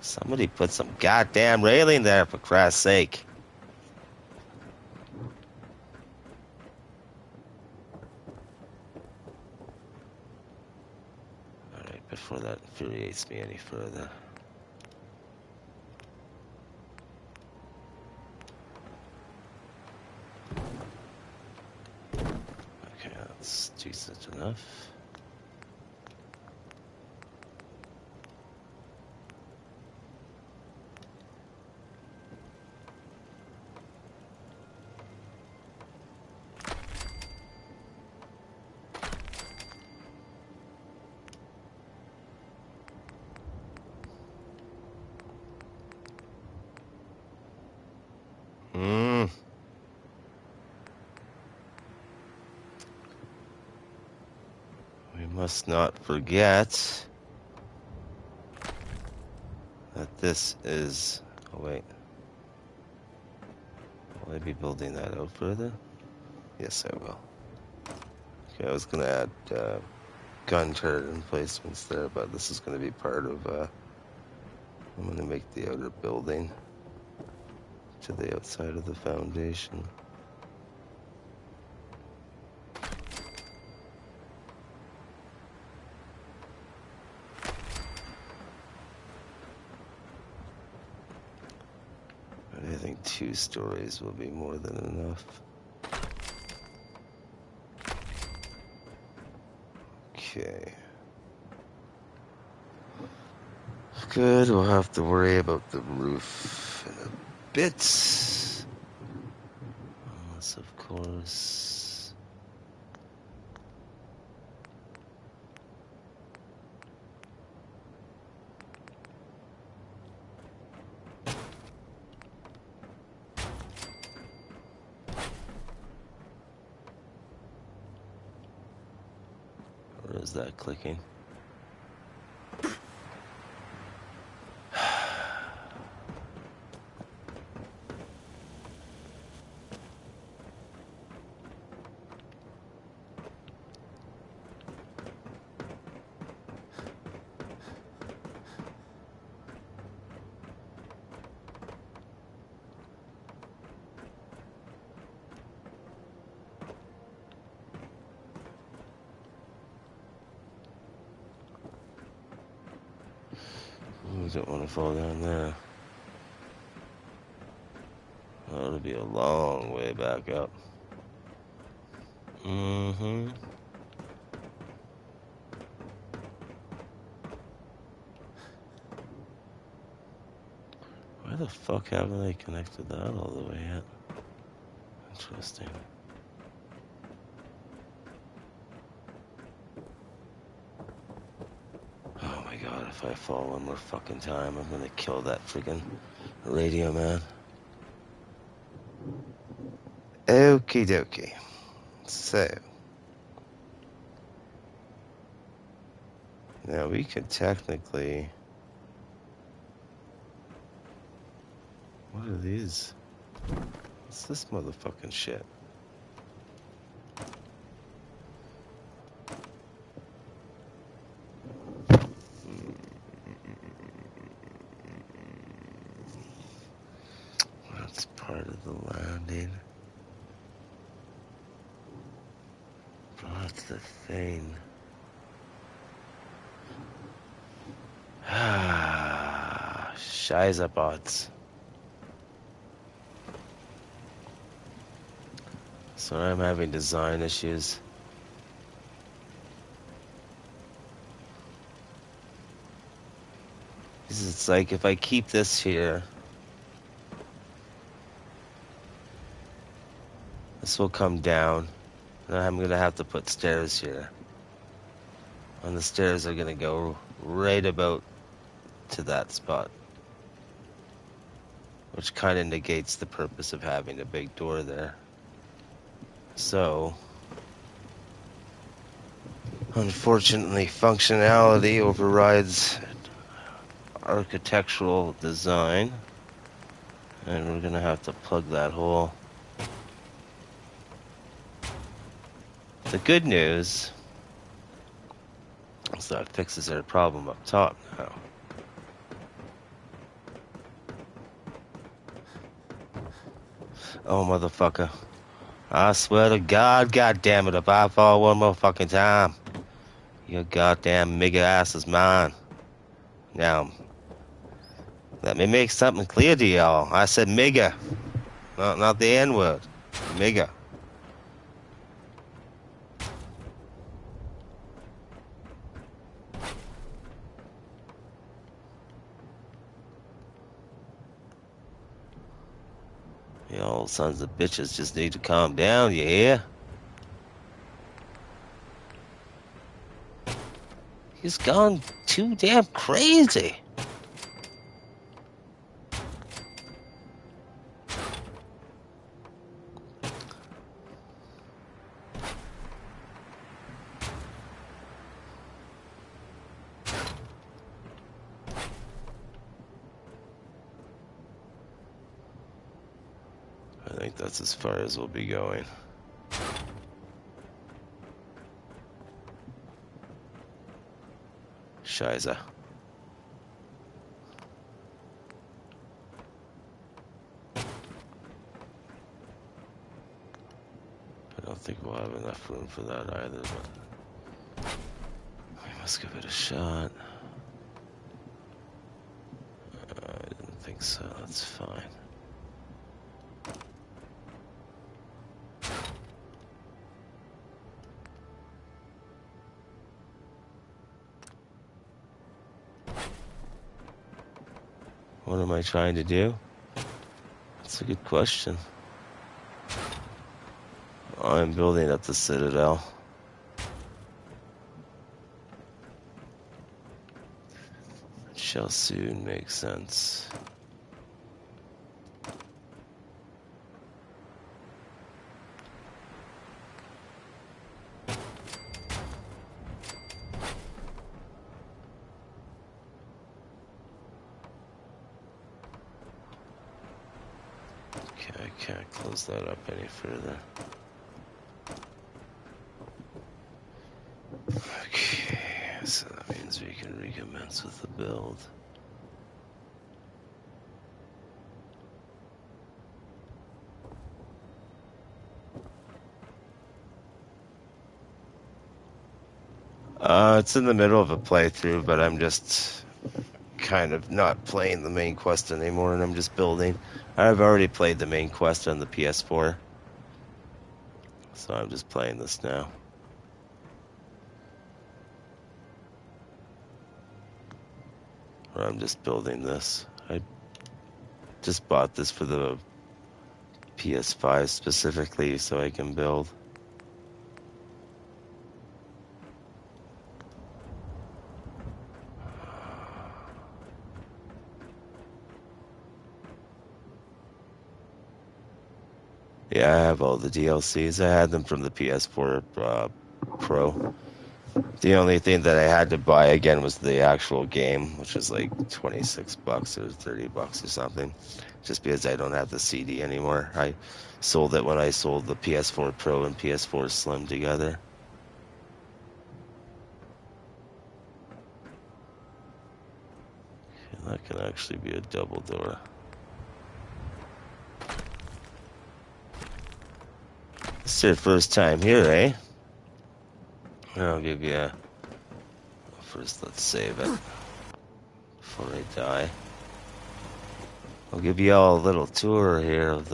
Somebody put some goddamn railing there, for Christ's sake. Alright, before that infuriates me any further. Okay, that's decent enough. We must not forget that this is... Oh, wait. Will I be building that out further? Yes, I will. Okay, I was going to add gun turret emplacements there, but this is going to be part of... I'm going to make the outer building to the outside of the foundation. I think 2 stories will be more than enough. Okay. Good, we'll have to worry about the roof in a bit. Unless, of course... Where is that clicking? Ooh, don't want to fall down there. Oh, it'll be a long way back up. Mm-hmm. Why the fuck haven't they connected that all the way yet? Interesting. Oh my god, if I fall one more fucking time, I'm gonna kill that friggin' radio man. Okie dokie. So. Now we could technically... What are these? What's this motherfucking shit? That's part of the landing. That's the thing. Ah, Shiza bots. So I'm having design issues. It's like if I keep this here, this will come down. And I'm gonna have to put stairs here. And the stairs are gonna go right about to that spot. Which kind of negates the purpose of having a big door there. So, unfortunately, functionality overrides architectural design. And we're gonna have to plug that hole. The good news is that fixes our problem up top now. Oh, motherfucker. I swear to God, goddamn it, if I fall one more fucking time, your goddamn nigga ass is mine. Now, let me make something clear to y'all. I said nigga, not the N-word. Nigga. Y'all sons of bitches just need to calm down, you hear? He's gone too damn crazy. I think that's as far as we'll be going. Scheiße. I don't think we'll have enough room for that either, but we must give it a shot. I didn't think so, that's fine. What am I trying to do? That's a good question. I'm building up the Citadel. It shall soon make sense. Okay, I can't close that up any further. Okay, so that means we can recommence with the build. It's in the middle of a playthrough, but I'm just kind of not playing the main quest anymore, and I'm just building. I've already played the main quest on the PS4, so I'm just playing this now. Or I'm just building this. I just bought this for the PS5 specifically so I can build. Yeah, I have all the DLCs. I had them from the PS4 Pro. The only thing that I had to buy again was the actual game, which was like $26 or $30 or something, just because I don't have the CD anymore. I sold it when I sold the PS4 Pro and PS4 Slim together. Okay, that can actually be a double door. It's your first time here, eh? I'll give you a... First, let's save it before I die. I'll give you all a little tour here of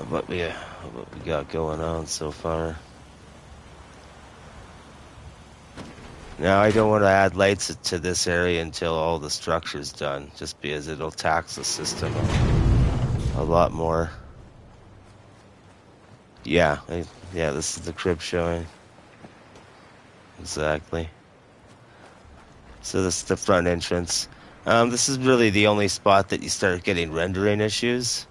what we got going on so far. Now, I don't want to add lights to this area until all the structure's done, just because it'll tax the system a lot more. Yeah, yeah, this is the crib showing. Exactly. So this is the front entrance. This is really the only spot that you start getting rendering issues.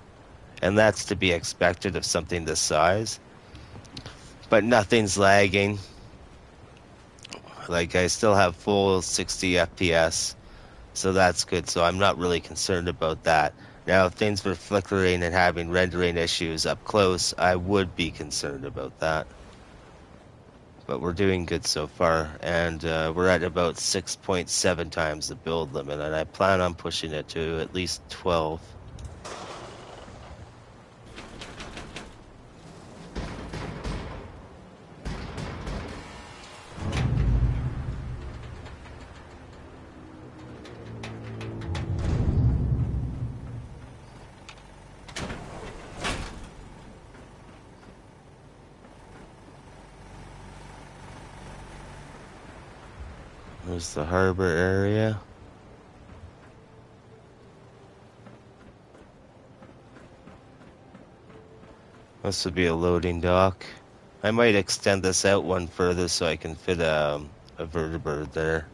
and that's to be expected of something this size. But nothing's lagging. Like I still have full 60 FPS, so that's good. So I'm not really concerned about that. Now, if things were flickering and having rendering issues up close, I would be concerned about that. But we're doing good so far, and we're at about 6.7 times the build limit, and I plan on pushing it to at least 12. There's the harbor area. This would be a loading dock. I might extend this out one further so I can fit a vertibird there.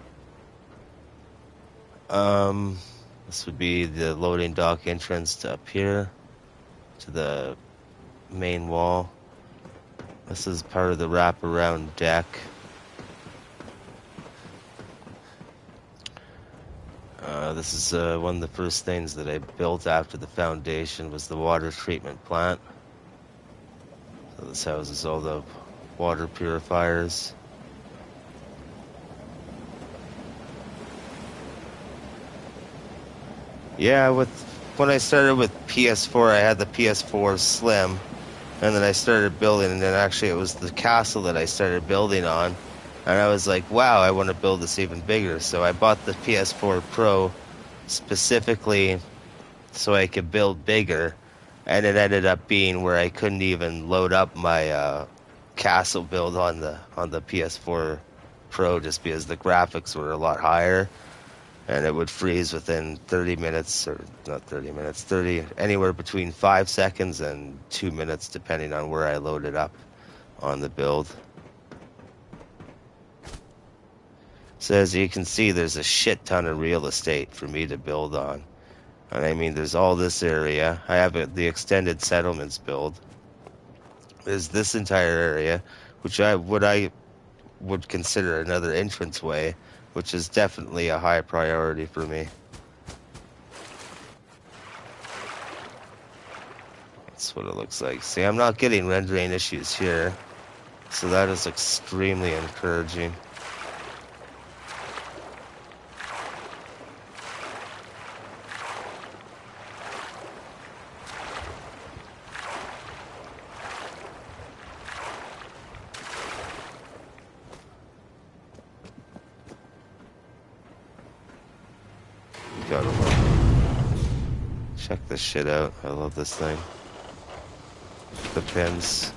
This would be the loading dock entrance to up here to the main wall. This is part of the wraparound deck. This is one of the first things that I built after the foundation was the water treatment plant. So this houses all the water purifiers. Yeah, when I started with PS4, I had the PS4 Slim, and then I started building, and then actually it was the castle that I started building on, and I was like, wow, I want to build this even bigger. So I bought the PS4 Pro specifically so I could build bigger, and it ended up being where I couldn't even load up my castle build on the PS4 Pro just because the graphics were a lot higher, and it would freeze within 30 minutes, or not 30 minutes, 30, anywhere between 5 seconds and 2 minutes, depending on where I loaded up on the build. So as you can see, there's a shit ton of real estate for me to build on. And I mean, there's all this area. I have the extended settlements build. There's this entire area, which I would consider another entranceway, which is definitely a high priority for me. That's what it looks like. See, I'm not getting rendering issues here, so that is extremely encouraging. Gotta check this shit out. I love this thing. The pins.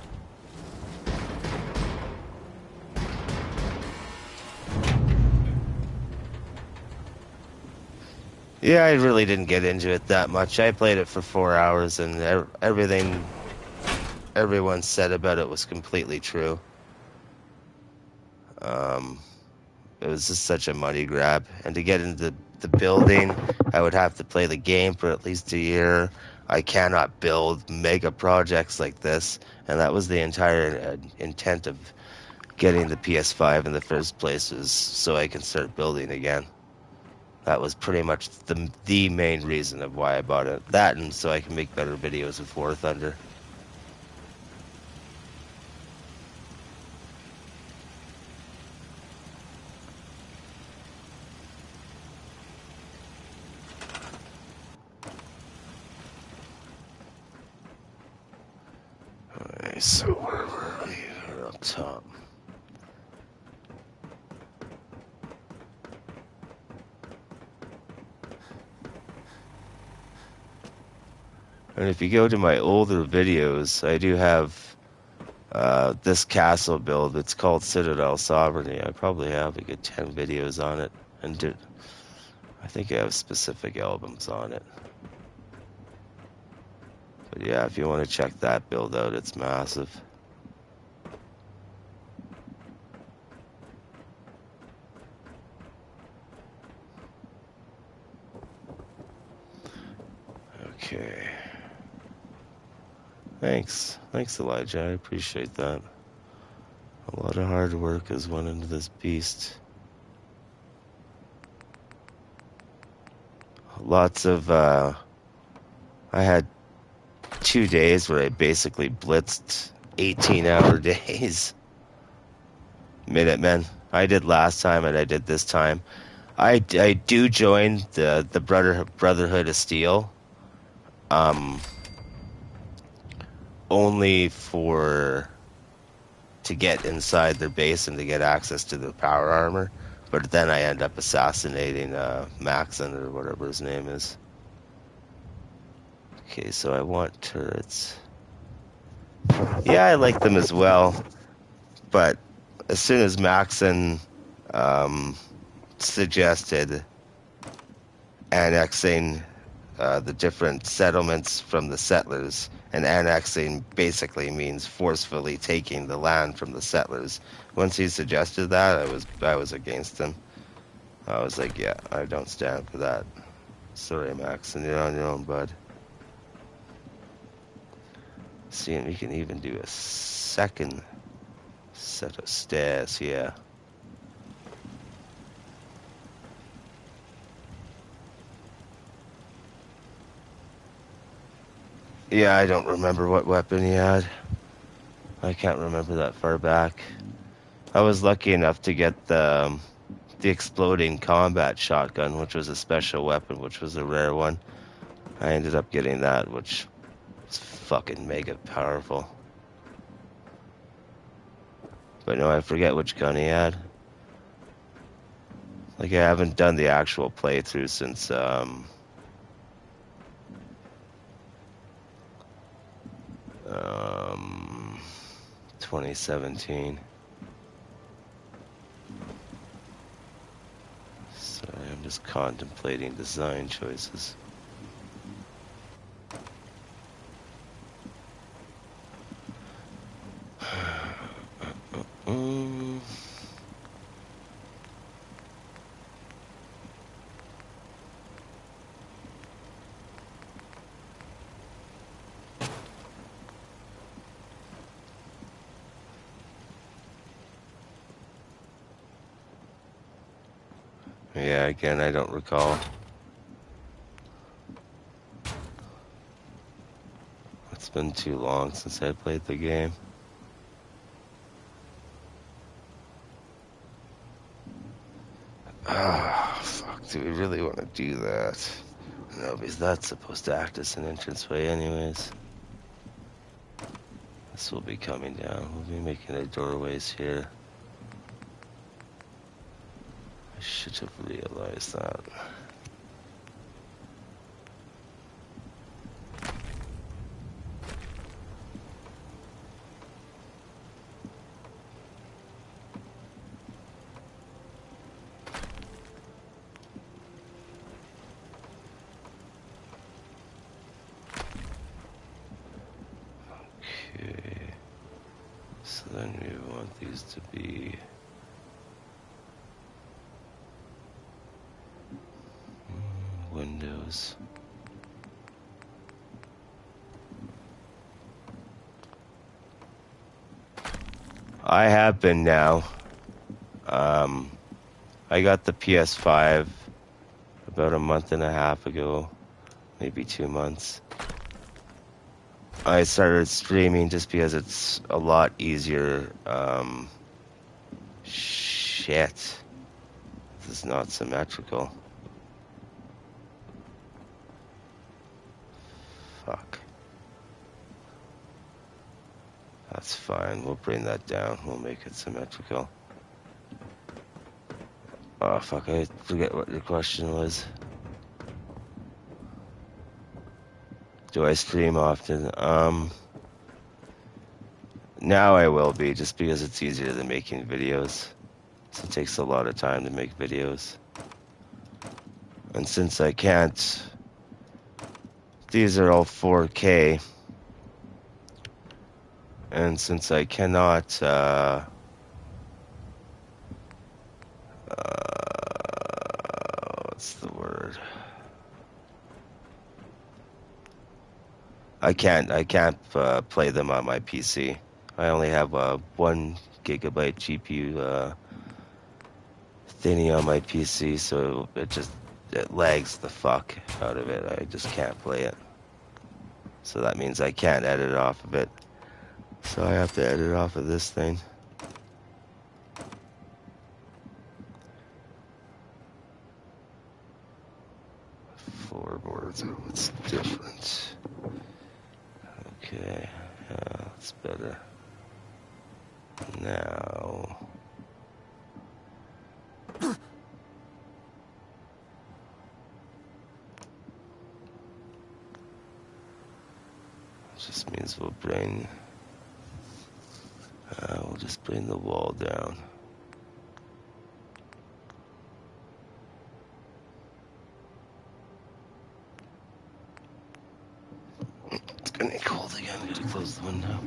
Yeah, I really didn't get into it that much. I played it for 4 hours, and everything everyone said about it was completely true. Um, it was just such a money grab, and to get into the building, I would have to play the game for at least a year. I cannot build mega projects like this, and that was the entire intent of getting the PS5 in the first place, was so I can start building again. That was pretty much the main reason of why I bought it. That, and so I can make better videos with War Thunder. Alright, so where were we? We're up top. And if you go to my older videos, I do have this castle build. It's called Citadel Sovereignty. I probably have a good 10 videos on it, and I think I have specific albums on it. But yeah, if you want to check that build out, it's massive. Okay. Thanks, Elijah. I appreciate that. A lot of hard work has went into this beast. Lots of, I had 2 days where I basically blitzed 18-hour days. Minutemen. I did last time and I did this time. I do join the Brotherhood of Steel. Only for to get inside their base and to get access to the power armor. But then I end up assassinating Maxon or whatever his name is. Okay, so I want turrets. Yeah, I like them as well. But as soon as Maxon suggested annexing the different settlements from the settlers, and annexing basically means forcefully taking the land from the settlers. Once he suggested that, I was against him. I was like, yeah, I don't stand for that. Sorry, Max, and you're on your own, bud. See, and we can even do a second set of stairs here. Yeah, I don't remember what weapon he had. I can't remember that far back. I was lucky enough to get the exploding combat shotgun, which was a special weapon, which was a rare one. I ended up getting that, which was fucking mega powerful. But no, I forget which gun he had. Like, I haven't done the actual playthrough since 2017. Sorry, I'm just contemplating design choices. Yeah, again, I don't recall. It's been too long since I played the game. Ah, fuck, do we really want to do that? No, because that's supposed to act as an entranceway anyways. This will be coming down. We'll be making the doorways here. I should have realized that. Okay. So then we want these to be windows. I have been now. I got the PS5 about a month and a half ago, maybe 2 months. I started streaming just because it's a lot easier. Shit. This is not symmetrical. Fuck. That's fine. We'll bring that down. We'll make it symmetrical. Oh, fuck. I forget what your question was. Do I stream often? Now I will be, just because it's easier than making videos. So it takes a lot of time to make videos. And since I can't... These are all 4K. And since I cannot... what's the word? I can't play them on my PC. I only have a 1 GB GPU thingy on my PC, so it lags the fuck out of it. I just can't play it. So that means I can't edit off of it. So I have to edit off of this thing. Floorboards, what's different? Okay, that's better. Now, just means we'll just bring the wall down. It's gonna get cold again. I gotta close the window.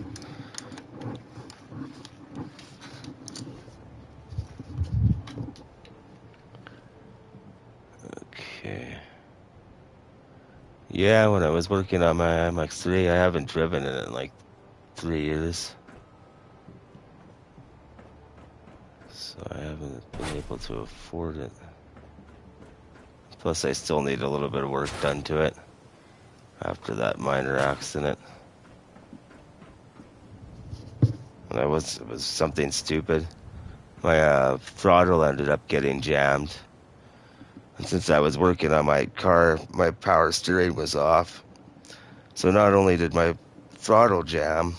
Okay. Yeah, when I was working on my MX3, I haven't driven it in like 3 years. So I haven't been able to afford it. Plus, I still need a little bit of work done to it after that minor accident. And it was something stupid. My throttle ended up getting jammed. And since I was working on my car, my power steering was off. So not only did my throttle jam,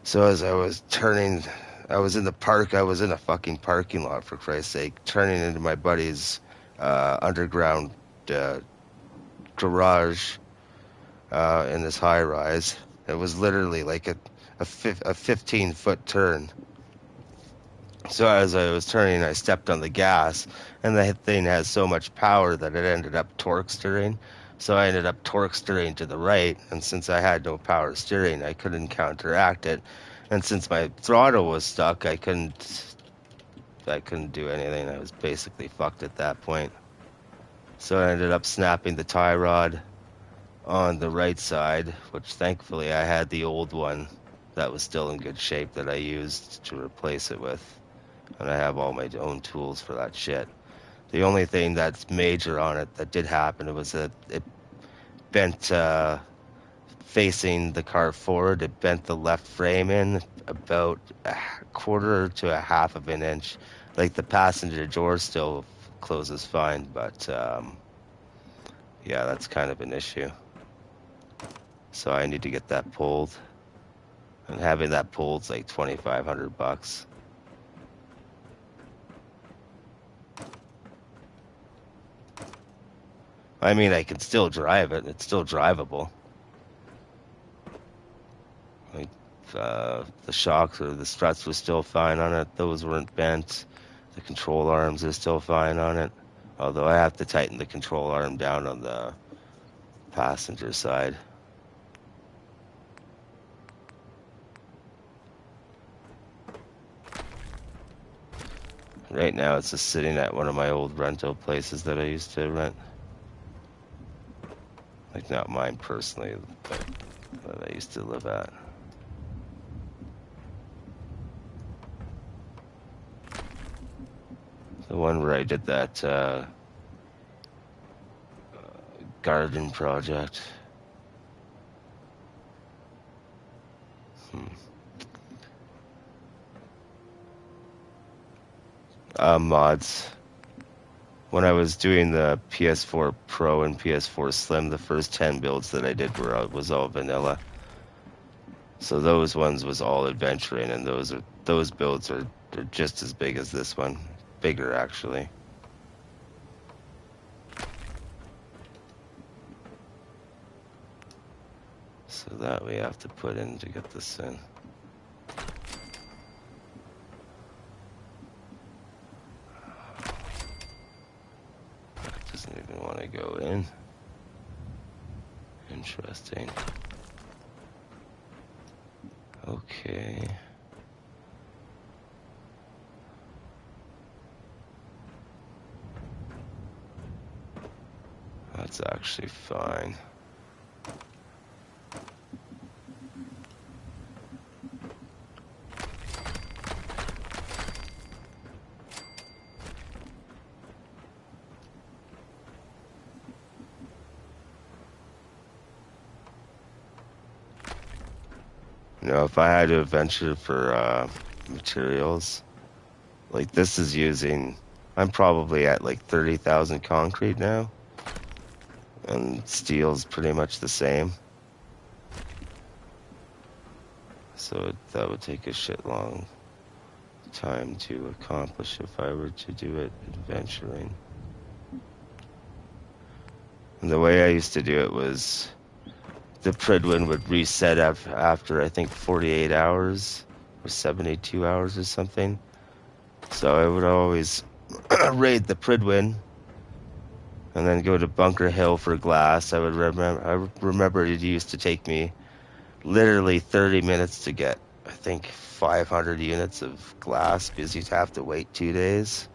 so as I was turning, I was in a fucking parking lot, for Christ's sake, turning into my buddy's underground garage in this high rise. It was literally like a 15-foot turn. So as I was turning, I stepped on the gas, and the thing has so much power that it ended up torque steering. So I ended up torque steering to the right, and since I had no power steering, I couldn't counteract it. And since my throttle was stuck, I couldn't do anything. I was basically fucked at that point. So I ended up snapping the tie rod on the right side, which thankfully I had the old one that was still in good shape that I used to replace it with. And I have all my own tools for that shit. The only thing that's major on it that did happen was that it bent, facing the car forward, it bent the left frame in about a quarter to a half of an inch. Like the passenger door still closes fine, but yeah, that's kind of an issue. So I need to get that pulled. And having that pulled's like $2,500. I mean, I can still drive it. It's still drivable. Like, the shocks or the struts were still fine on it. Those weren't bent. The control arms are still fine on it. Although I have to tighten the control arm down on the passenger side. Right now it's just sitting at one of my old rental places that I used to rent. Like, not mine personally, but that I used to live at. The one where I did that garden project. Mods. When I was doing the PS4 Pro and PS4 Slim, the first 10 builds that I did was all vanilla. So those ones was all adventuring, and those builds are just as big as this one. Bigger, actually. So that we have to put in to get this in. That doesn't even want to go in. Interesting. Okay. That's actually fine. If I had to venture for materials, like this is using, I'm probably at like 30,000 concrete now, and steel's pretty much the same. So that would take a shit long time to accomplish if I were to do it adventuring. And the way I used to do it was the Pridwin would reset after I think 48 hours or 72 hours or something. So I would always raid the Pridwin and then go to Bunker Hill for glass. I remember it used to take me literally 30 minutes to get, I think, 500 units of glass because you'd have to wait 2 days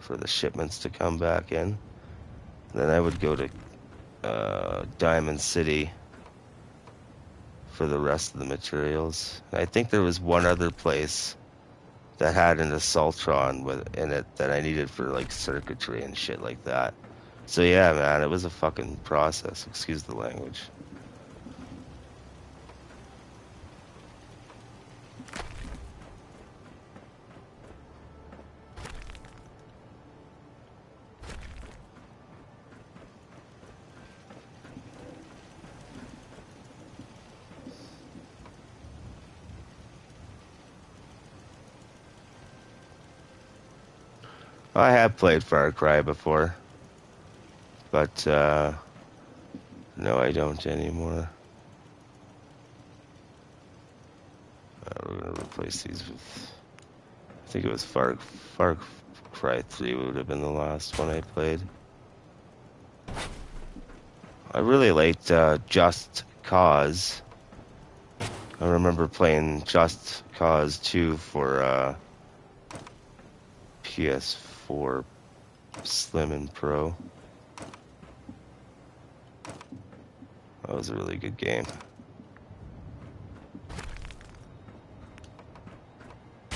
for the shipments to come back in. Then I would go to Diamond City for the rest of the materials. I think there was one other place that had an Assaultron in it that I needed for like circuitry and shit like that. So yeah, man, it was a fucking process. Excuse the language. I have played Far Cry before, but no, I don't anymore. We're gonna replace these with. I think it was Far Cry 3 would have been the last one I played. I really liked Just Cause. I remember playing Just Cause 2 for PS4 Slim and Pro. That was a really good game.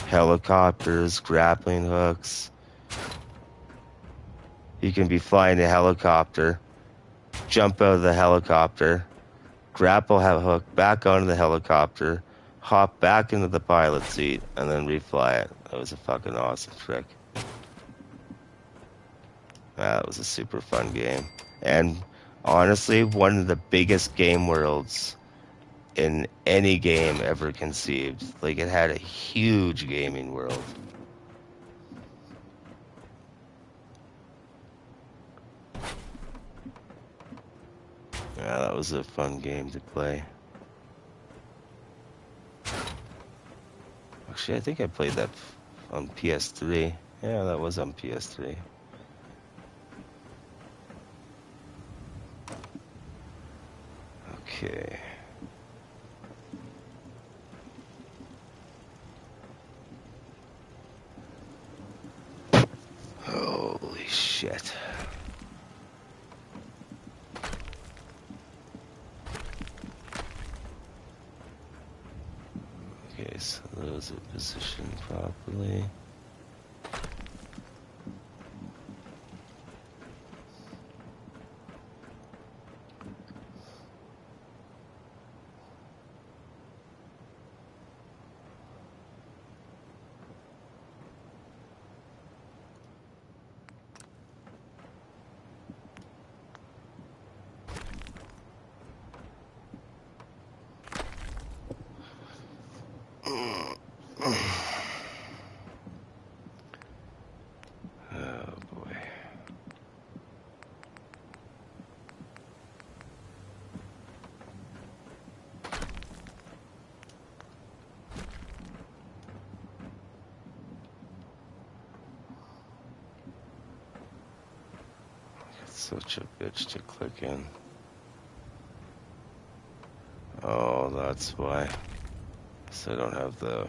Helicopters, grappling hooks. You can be flying a helicopter, jump out of the helicopter, grapple a hook back onto the helicopter, hop back into the pilot seat, and then refly it. That was a fucking awesome trick. That was a super fun game. And honestly, one of the biggest game worlds in any game ever conceived. Like, it had a huge gaming world. Yeah, that was a fun game to play. Actually, I think I played that on PS3. Yeah, that was on PS3. Okay. Holy shit. Okay, so those are positioned properly. Oh boy. It's such a bitch to click in. Oh, that's why. So I don't have the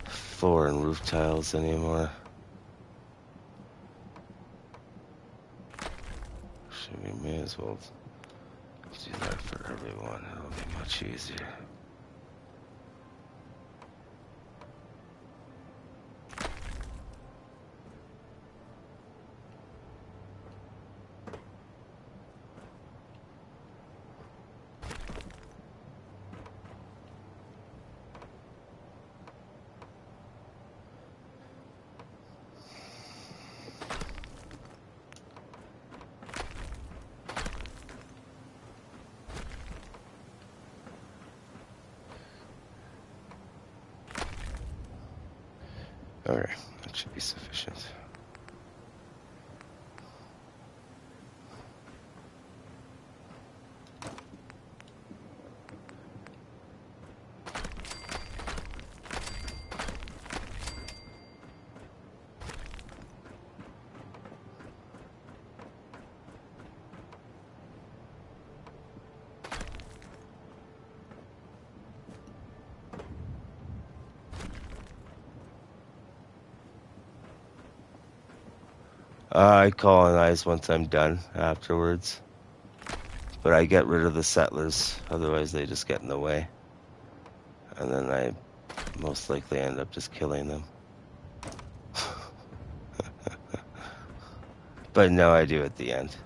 floor and roof tiles anymore. So we may as well do that for everyone. It'll be much easier. Okay, that should be sufficient. I colonize once I'm done afterwards. But I get rid of the settlers, otherwise they just get in the way. And then I most likely end up just killing them. But no, I do at the end.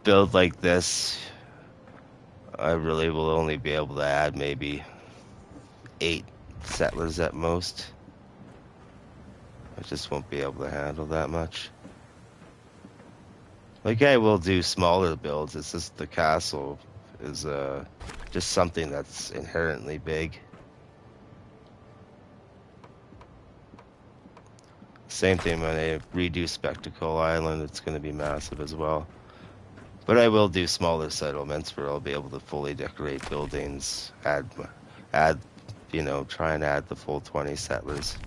Build like this, I really will only be able to add maybe 8 settlers at most. I just won't be able to handle that much. Like I will do smaller builds. It's just the castle is just something that's inherently big. Same thing when I redo Spectacle Island, it's going to be massive as well. But I will do smaller settlements where I'll be able to fully decorate buildings, add, try and add the full 20 settlers.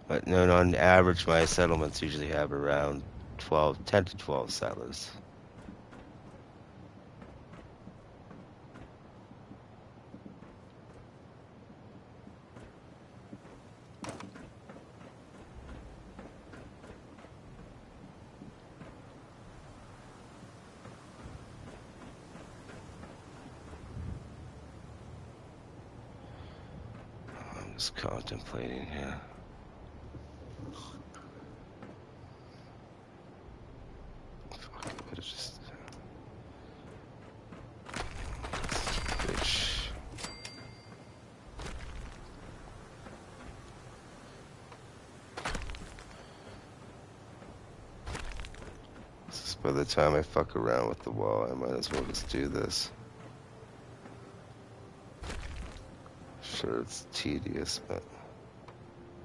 But no, on average, my settlements usually have around 10 to 12 settlers. I'm just contemplating here. Fuck, I would have just... Bitch. By the time I fuck around with the wall, I might as well just do this. Sure, it's tedious, but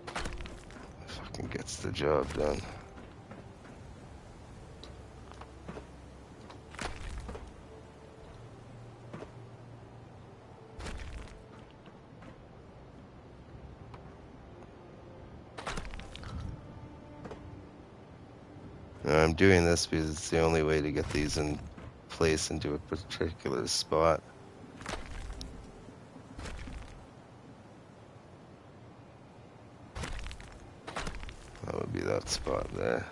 it fucking gets the job done. I'm doing this because it's the only way to get these in place into a particular spot. That would be that spot there.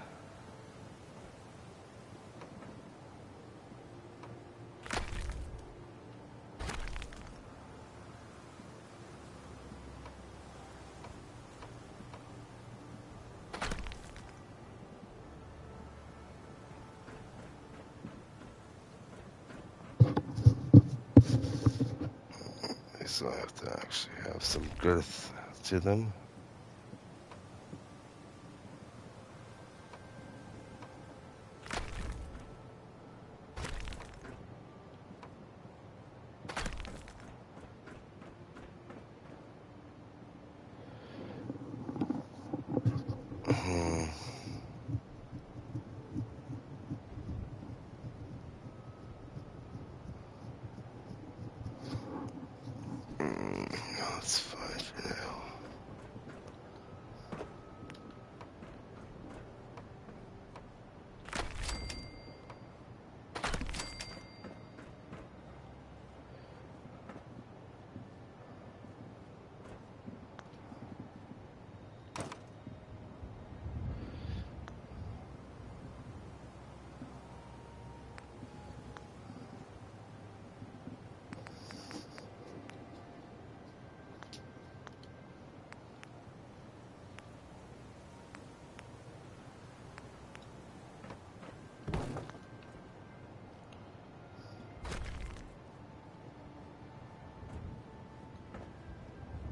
So I have to actually have some girth to them. That's fine for now.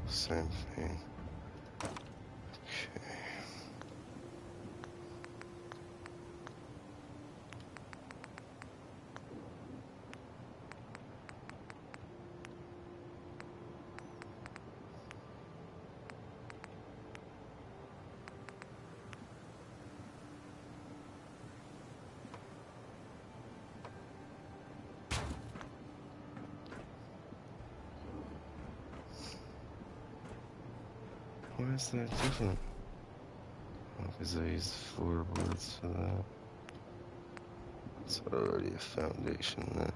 Same thing. Okay. Why is that different? Because I used floorboards for that. It's already a foundation there.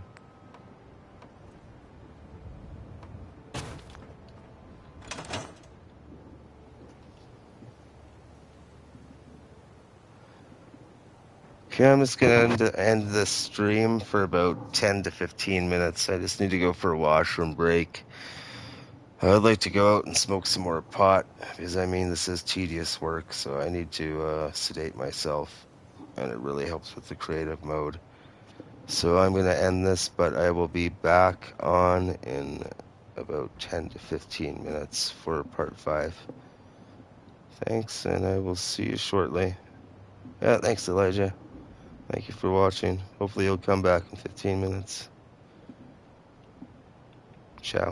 Okay, I'm just gonna end this stream for about 10 to 15 minutes. I just need to go for a washroom break. I'd like to go out and smoke some more pot because I mean this is tedious work, so I need to sedate myself, and it really helps with the creative mode. So I'm gonna end this, but I will be back on in about 10 to 15 minutes for part 5. Thanks, and I will see you shortly. Yeah, thanks, Elijah. Thank you for watching. Hopefully you'll come back in 15 minutes.